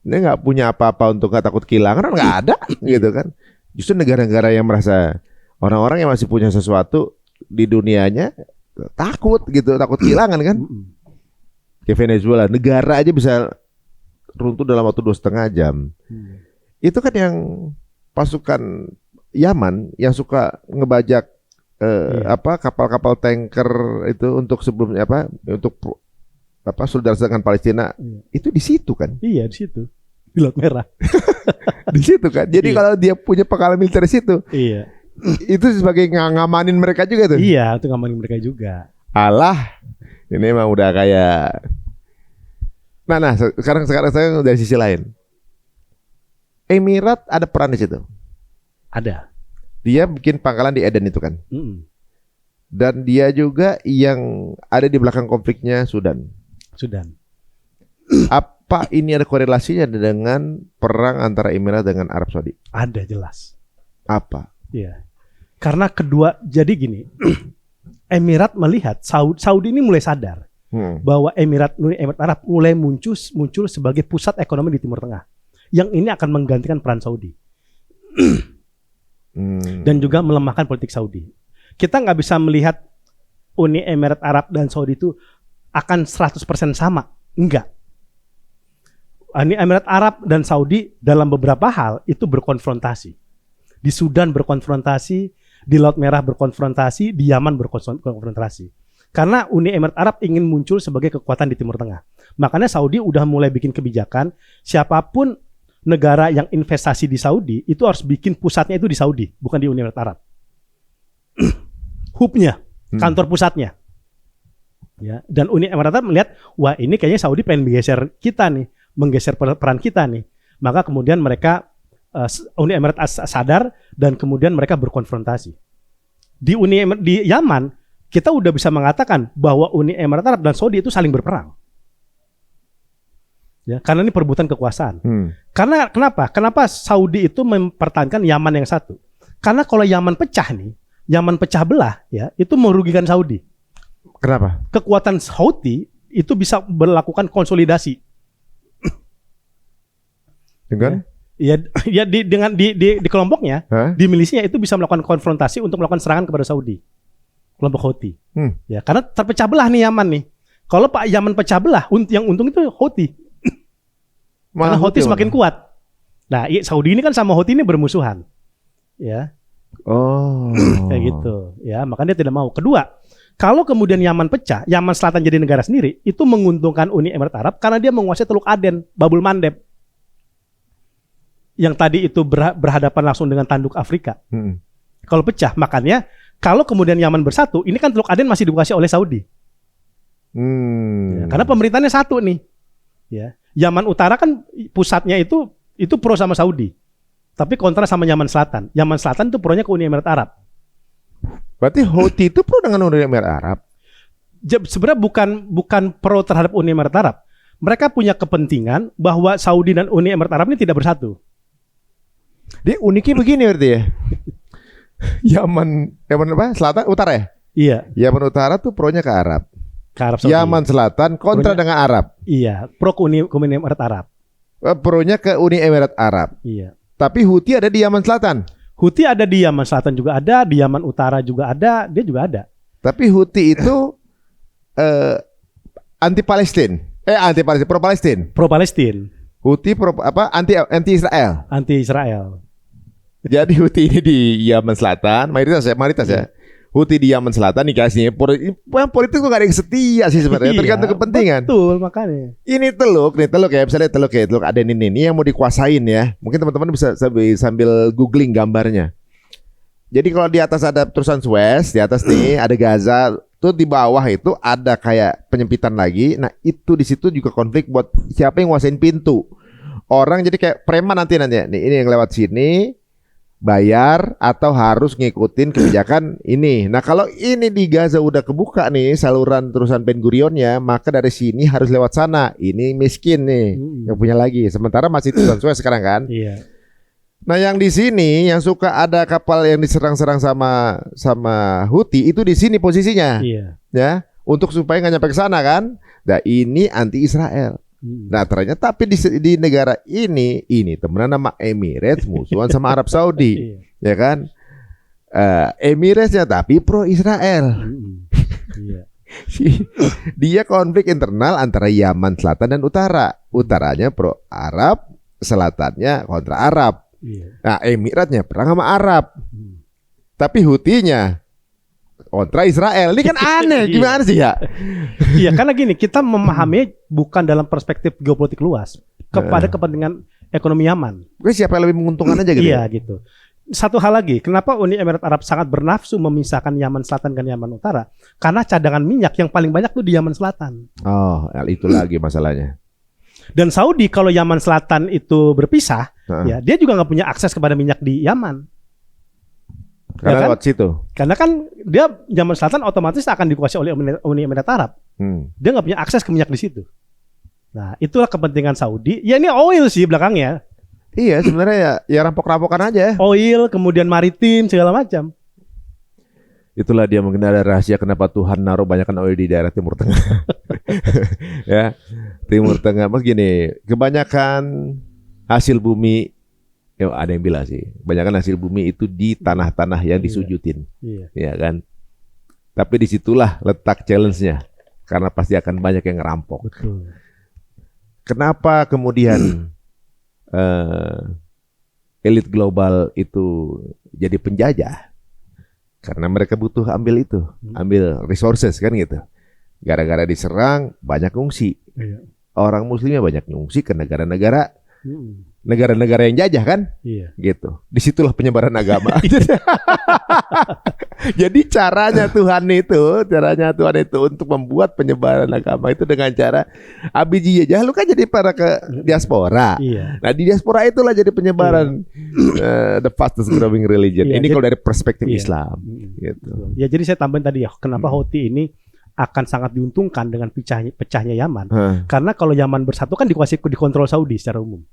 Dia nggak punya apa-apa untuk nggak takut kehilangan, nggak ada gitu kan. Justru negara-negara yang merasa orang-orang yang masih punya sesuatu di dunianya takut gitu, takut kehilangan kan. Kayak Venezuela, negara aja bisa runtuh dalam waktu 2,5 jam. Itu kan yang pasukan Yaman yang suka ngebajak kapal-kapal tanker itu untuk sebelumnya untuk solidaritas dengan Palestina. Itu di situ kan. Iya, di situ. Di Laut Merah. Di situ kan. Jadi kalau dia punya pangkalan militer di situ, Iya. itu sebagai ngamanin mereka juga tuh. Iya, itu ngamanin mereka juga. Alah, ini emang udah kayak. Nah, sekarang saya dari sisi lain. Emirat ada peran di situ. Ada. Dia bikin pangkalan di Eden itu kan. Dan dia juga yang ada di belakang konfliknya Sudan. Apa ini ada korelasinya dengan perang antara Emirat dengan Arab Saudi? Ada jelas. Apa? Iya. Karena kedua, jadi gini, Emirat melihat Saudi ini mulai sadar bahwa Emirat Arab mulai muncul sebagai pusat ekonomi di Timur Tengah. Yang ini akan menggantikan peran Saudi. Dan juga melemahkan politik Saudi. Kita nggak bisa melihat Uni Emirat Arab dan Saudi itu akan 100% sama. Enggak. Uni Emirat Arab dan Saudi dalam beberapa hal itu berkonfrontasi. Di Sudan berkonfrontasi, di Laut Merah berkonfrontasi, di Yaman berkonfrontasi. Karena Uni Emirat Arab ingin muncul sebagai kekuatan di Timur Tengah. Makanya Saudi udah mulai bikin kebijakan, siapapun negara yang investasi di Saudi itu harus bikin pusatnya itu di Saudi, bukan di Uni Emirat Arab. Hubnya, kantor pusatnya. Ya, dan Uni Emirat Arab melihat, wah ini kayaknya Saudi pengen menggeser kita nih, menggeser peran kita nih. Maka kemudian mereka Uni Emirat sadar dan kemudian mereka berkonfrontasi. Di Yaman kita udah bisa mengatakan bahwa Uni Emirat Arab dan Saudi itu saling berperang. Ya, karena ini perebutan kekuasaan. Karena kenapa? Kenapa Saudi itu mempertahankan Yaman yang satu? Karena kalau Yaman pecah nih, Yaman pecah belah, ya itu merugikan Saudi. Kenapa? Kekuatan Houthi itu bisa melakukan konsolidasi. Dengan? Ya, ya di kelompoknya, Hah? di milisinya itu bisa melakukan konfrontasi untuk melakukan serangan kepada Saudi. Kelompok Houthi. Ya, karena terpecah belah nih Yaman nih. Kalau Pak Yaman pecah belah, yang untung itu Houthi. Karena Houthi semakin kuat. Nah, Saudi ini kan sama Houthi ini bermusuhan. Ya. Oh. Kayak gitu. Ya, makanya dia tidak mau. Kedua, kalau kemudian Yaman pecah, Yaman Selatan jadi negara sendiri, itu menguntungkan Uni Emirat Arab karena dia menguasai Teluk Aden, Babul Mandeb. Yang tadi itu berhadapan langsung dengan tanduk Afrika. Kalau pecah, makanya kalau kemudian Yaman bersatu, ini kan Teluk Aden masih dikuasai oleh Saudi. Ya, karena pemerintahnya satu nih. Ya. Yaman Utara kan pusatnya itu pro sama Saudi. Tapi kontra sama Yaman Selatan. Yaman Selatan itu pro-nya ke Uni Emirat Arab. Berarti Houthi itu pro dengan Uni Emirat Arab? Sebenarnya bukan pro terhadap Uni Emirat Arab. Mereka punya kepentingan bahwa Saudi dan Uni Emirat Arab ini tidak bersatu. Dia uniknya begini berarti ya. Yaman apa? Selatan, Utara ya? Iya. Yaman Utara tuh pro-nya ke Arab. Ke Arab Saudi. Yaman Selatan kontra dengan Arab. Iya, pro ke Uni Emirat Arab. Pro-nya ke Uni Emirat Arab. Iya. Tapi Houthi ada di Yaman Selatan. Houthi ada di Yaman Selatan juga ada, di Yaman Utara juga ada, dia juga ada. Tapi Houthi itu anti Palestina. Anti Palestina, pro Palestina. Pro Palestina. Houthi pro apa? Anti Israel. Anti Israel. Jadi Houthi ini di Yaman Selatan, mayoritas ya. Houthi di Yaman Selatan nih kasihnya. Politik tuh gak ada yang setia sih sebenarnya, tergantung kepentingan. Betul, makanya. Ini teluk ya, misalnya teluk Aden ini yang mau dikuasain ya. Mungkin teman-teman bisa sambil googling gambarnya. Jadi kalau di atas ada terusan Suez, di atas nih ada Gaza, tuh di bawah itu ada kayak penyempitan lagi. Nah, itu di situ juga konflik buat siapa yang nguasain pintu. Orang jadi kayak preman nanti. Nih, ini yang lewat sini bayar atau harus ngikutin kebijakan ini. Nah, kalau ini di Gaza udah kebuka nih saluran terusan Ben Gurionnya, maka dari sini harus lewat sana. Ini miskin nih yang punya lagi. Sementara masih terusan Suez sekarang kan. Iya. Nah, yang di sini yang suka ada kapal yang diserang-serang sama Houthi itu di sini posisinya. Iya. Ya, untuk supaya nggak nyampe ke sana kan. Nah, ini anti Israel. Nah, ternyata tapi di negara ini temenan sama Emirates, musuhan sama Arab Saudi, ya kan? Emiratesnya tapi pro Israel. Iya. Dia konflik internal antara Yaman Selatan dan Utara. Utaranya pro Arab, selatannya kontra Arab. Iya. Nah, Emiratnya perang sama Arab. Tapi Houthi-nya kontra Israel. Ini kan aneh, gimana sih ya? Iya, karena gini, kita memahami bukan dalam perspektif geopolitik luas kepada kepentingan ekonomi Yaman. Siapa yang lebih menguntungkan aja gitu. Iya, gitu. Satu hal lagi, kenapa Uni Emirat Arab sangat bernafsu memisahkan Yaman Selatan dan Yaman Utara? Karena cadangan minyak yang paling banyak tuh di Yaman Selatan. Oh, itu lagi masalahnya. Dan Saudi kalau Yaman Selatan itu berpisah, ya dia juga nggak punya akses kepada minyak di Yaman. Karena ya kan? lewat situ. Karena kan dia Yaman Selatan otomatis akan dikuasai oleh Uni Emirat Arab. Dia nggak punya akses ke minyak di situ. Nah, itulah kepentingan Saudi. Ya ini oil sih belakangnya. Iya, sebenarnya ya rampok-rampokan aja. Oil, kemudian maritim, segala macam. Itulah dia mungkin ada rahasia kenapa Tuhan naruh banyakkan oil di daerah Timur Tengah. Ya, Timur Tengah. Mas gini, kebanyakan hasil bumi. Ya, ada yang bilang sih, kebanyakan hasil bumi itu di tanah-tanah yang disujudin, ya kan. Tapi disitulah letak challenge-nya, karena pasti akan banyak yang ngerampok. Betul. Kenapa kemudian elit global itu jadi penjajah? Karena mereka butuh ambil resources kan gitu. Gara-gara diserang banyak ngungsi. Orang Muslimnya banyak ngungsi ke negara-negara yang jajah kan, gitu. Disitulah penyebaran agama. Jadi caranya Tuhan itu untuk membuat penyebaran agama itu dengan cara abiji jajah, lu kan jadi para ke diaspora. Nah, di diaspora itulah jadi penyebaran the fastest growing religion. Ini kalau dari perspektif Islam, gitu. Ya, jadi saya tambahin tadi ya, kenapa Houthi ini akan sangat diuntungkan dengan pecahnya Yaman. Karena kalau Yaman bersatu kan dikontrol Saudi secara umum.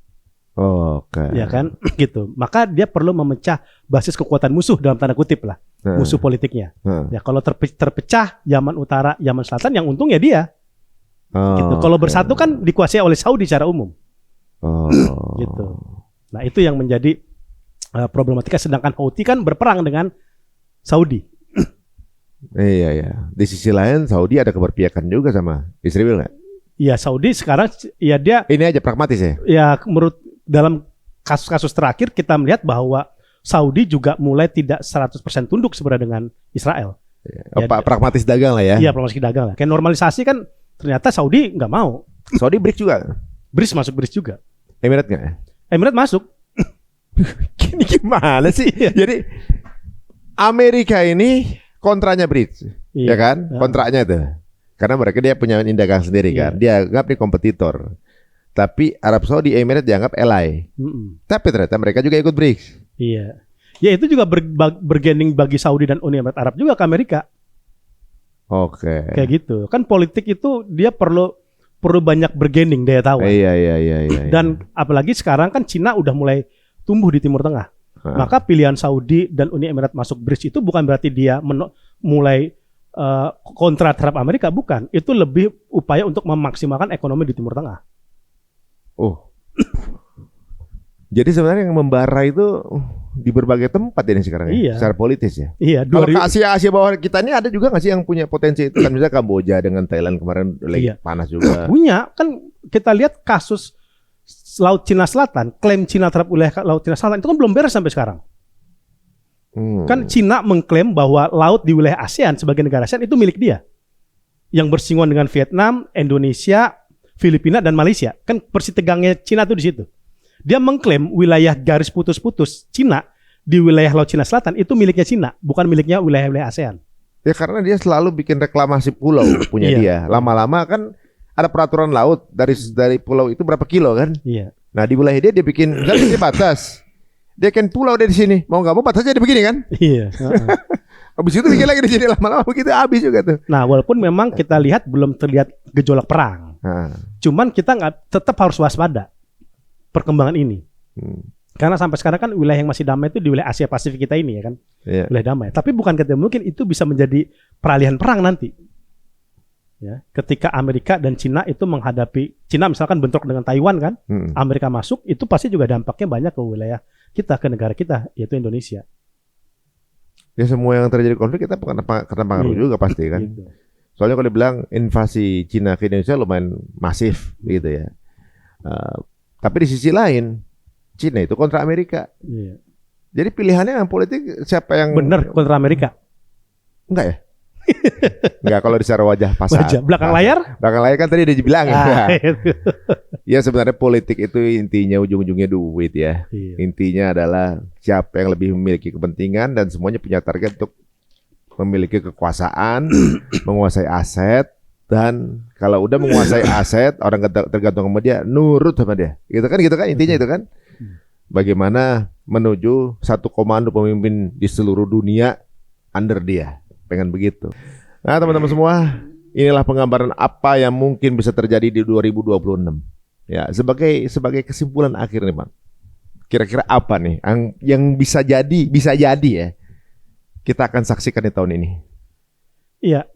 Oke. Ya kan, gitu. Maka dia perlu memecah basis kekuatan musuh dalam tanda kutip lah, musuh politiknya. Ya kalau terpecah Yaman Utara, Yaman Selatan, yang untung ya dia. Gitu. Kalau bersatu kan dikuasai oleh Saudi secara umum. Gitu. Nah, itu yang menjadi problematika, sedangkan Houthi kan berperang dengan Saudi. Iya. Di sisi lain Saudi ada keberpihakan juga sama Israel nggak? Iya, Saudi sekarang ya dia Ini aja pragmatis ya. ya menurut dalam kasus-kasus terakhir kita melihat bahwa Saudi juga mulai tidak 100% tunduk sebenarnya dengan Israel. Pragmatis dagang lah ya. Iya, pragmatis dagang lah. Kayak normalisasi kan ternyata Saudi nggak mau. Saudi BRICS juga. BRICS juga. Emirat nggak? Emirat masuk. Ini gimana sih? Jadi Amerika ini kontranya BRICS, ya kan? Kontraknya itu. Karena mereka dia punya dagang sendiri kan. Dia anggap dia kompetitor. Tapi Arab Saudi, Emirat dianggap ally. Tapi ternyata mereka juga ikut BRICS. Iya. Ya itu juga bergening bagi Saudi dan Uni Emirat Arab juga ke Amerika. Oke. Kayak gitu. Kan politik itu dia perlu banyak bergening daya tawar. Iya. Dan apalagi sekarang kan Cina udah mulai tumbuh di Timur Tengah. Maka pilihan Saudi dan Uni Emirat masuk BRICS itu bukan berarti dia mulai kontra terhadap Amerika, bukan. Itu lebih upaya untuk memaksimalkan ekonomi di Timur Tengah. Jadi sebenarnya yang membara itu di berbagai tempat ini sekarang ya, secara politis ya. Iya. Kalau ke Asia bawah kita ini ada juga nggak sih yang punya potensi itu? Kan misalnya Kamboja dengan Thailand kemarin lagi panas juga. Punya, kan kita lihat kasus Laut Cina Selatan, klaim Cina terhadap wilayah Laut Cina Selatan itu kan belum beres sampai sekarang. Kan Cina mengklaim bahwa laut di wilayah ASEAN sebagai negara ASEAN itu milik dia. Yang bersinggungan dengan Vietnam, Indonesia, Filipina dan Malaysia. Kan persitegangnya Cina tuh di situ. Dia mengklaim wilayah garis putus-putus Cina di wilayah Laut Cina Selatan itu miliknya Cina, bukan miliknya wilayah-wilayah ASEAN. Ya karena dia selalu bikin reklamasi pulau punya dia. Lama-lama kan ada peraturan laut dari pulau itu berapa kilo kan? Iya. Nah di wilayah dia bikin misalnya dia batas. Dia kan pulau dari sini, mau nggak mau batasnya dia begini kan? Iya. Habis itu bikin lagi di sini, lama-lama begitu habis juga tuh. Nah, walaupun memang kita lihat belum terlihat gejolak perang, cuman kita tetap harus waspada perkembangan ini. Karena sampai sekarang kan wilayah yang masih damai itu di wilayah Asia Pasifik kita ini ya kan, wilayah damai. Tapi bukan ketika mungkin itu bisa menjadi peralihan perang nanti. Ya, ketika Amerika dan Cina itu menghadapi, Cina misalkan bentrok dengan Taiwan kan, Amerika masuk, itu pasti juga dampaknya banyak ke wilayah kita, ke negara kita, yaitu Indonesia. Ya semua yang terjadi konflik kita kena pengaruh juga pasti kan. Gitu. Soalnya kalau dibilang invasi Cina ke Indonesia lumayan masif gitu ya. Tapi di sisi lain, Cina itu kontra Amerika. Jadi pilihannya yang politik siapa yang benar kontra Amerika? Enggak ya? Enggak, kalau di secara wajah pasar. Belakang layar? Belakang layar kan tadi udah dibilang. Ya sebenarnya politik itu intinya ujung-ujungnya duit ya. Intinya adalah siapa yang lebih memiliki kepentingan dan semuanya punya target untuk memiliki kekuasaan, menguasai aset, dan kalau udah menguasai aset, orang tergantung sama dia, nurut sama dia. Gitu kan intinya itu kan. Bagaimana menuju satu komando pemimpin di seluruh dunia under dia. Pengen begitu. Nah teman-teman semua, inilah penggambaran apa yang mungkin bisa terjadi di 2026. Ya, sebagai kesimpulan akhir nih Bang. Kira-kira apa nih yang bisa jadi ya. Kita akan saksikan di tahun ini. Iya.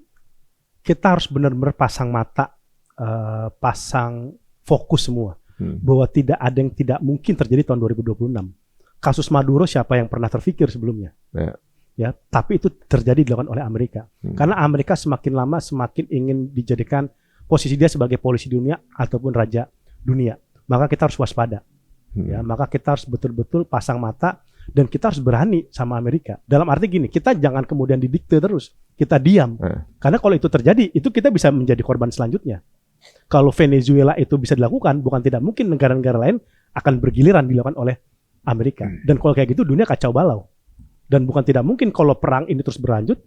Kita harus benar-benar pasang mata, pasang fokus semua. Bahwa tidak ada yang tidak mungkin terjadi tahun 2026. Kasus Maduro siapa yang pernah terfikir sebelumnya? Ya, tapi itu terjadi dilakukan oleh Amerika. Karena Amerika semakin lama semakin ingin dijadikan posisi dia sebagai polisi dunia ataupun raja dunia. Maka kita harus waspada. Ya, maka kita harus betul-betul pasang mata dan kita harus berani sama Amerika. Dalam arti gini, kita jangan kemudian didikte terus. Kita diam. Karena kalau itu terjadi, itu kita bisa menjadi korban selanjutnya. Kalau Venezuela itu bisa dilakukan, bukan tidak mungkin negara-negara lain akan bergiliran dilakukan oleh Amerika. Dan kalau kayak gitu dunia kacau balau. Dan bukan tidak mungkin kalau perang ini terus berlanjut,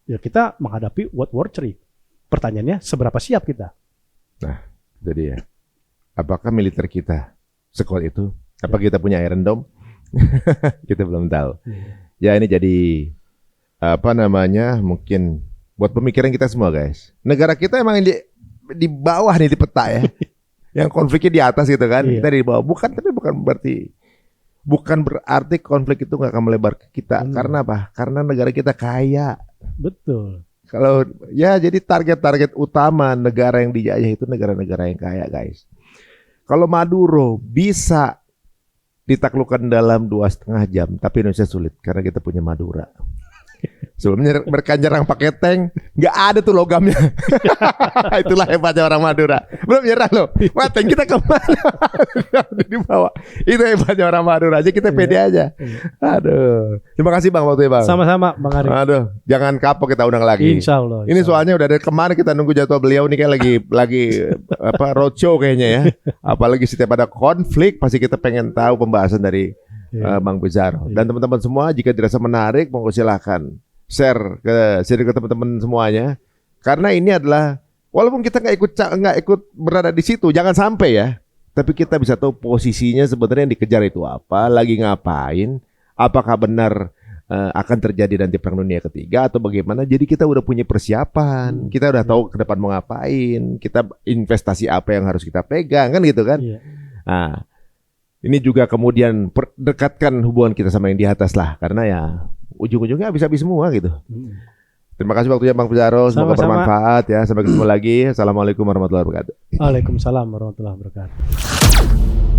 ya kita menghadapi World War III. Pertanyaannya, seberapa siap kita? Nah, itu dia. Apakah militer kita sekuat itu? Apa kita punya Iron Dome? Kita belum tahu. Ya ini jadi mungkin buat pemikiran kita semua guys. Negara kita emang di bawah nih di peta ya. Yang konfliknya di atas gitu kan. Kita di bawah. Bukan berarti konflik itu nggak akan melebar ke kita. Karena apa? Karena negara kita kaya. Betul. Kalau ya jadi target-target utama negara yang dijajah itu negara-negara yang kaya, guys. Kalau Maduro bisa ditaklukkan dalam 2,5 jam, tapi Indonesia sulit karena kita punya Madura. Sebelumnya mereka nyerang pakai tank, nggak ada tuh logamnya. Itulah hebatnya orang Madura. Belum nyerang loh. Wah, tank kita kemana? Dibawa. Itu hebatnya orang Madura. Aja kita pede aja. Aduh. Terima kasih Bang waktunya Bang. Sama-sama Bang Arif. Aduh, jangan kapok kita undang lagi. Insya Allah. Ini soalnya udah dari kemarin kita nunggu jadwal beliau nih kayak lagi apa roadshow kayaknya ya. Apalagi setiap ada konflik pasti kita pengen tahu pembahasan dari Bang Bizarro. Dan teman-teman semua jika dirasa menarik monggo silakan share ke teman-teman semuanya. Karena ini adalah walaupun kita nggak ikut berada di situ, jangan sampai ya. Tapi kita bisa tahu posisinya sebenarnya yang dikejar itu apa, lagi ngapain, apakah benar akan terjadi nanti perang dunia ketiga atau bagaimana. Jadi kita udah punya persiapan, kita udah tahu ke depan mau ngapain, kita investasi apa yang harus kita pegang kan gitu kan. Nah, ini juga kemudian dekatkan hubungan kita sama yang di atas lah, karena ya ujung-ujungnya habis-habis semua gitu. Terima kasih waktunya Bang Bizarro, semoga bermanfaat ya. Sampai ketemu lagi. Assalamualaikum warahmatullahi wabarakatuh. Waalaikumsalam warahmatullahi wabarakatuh.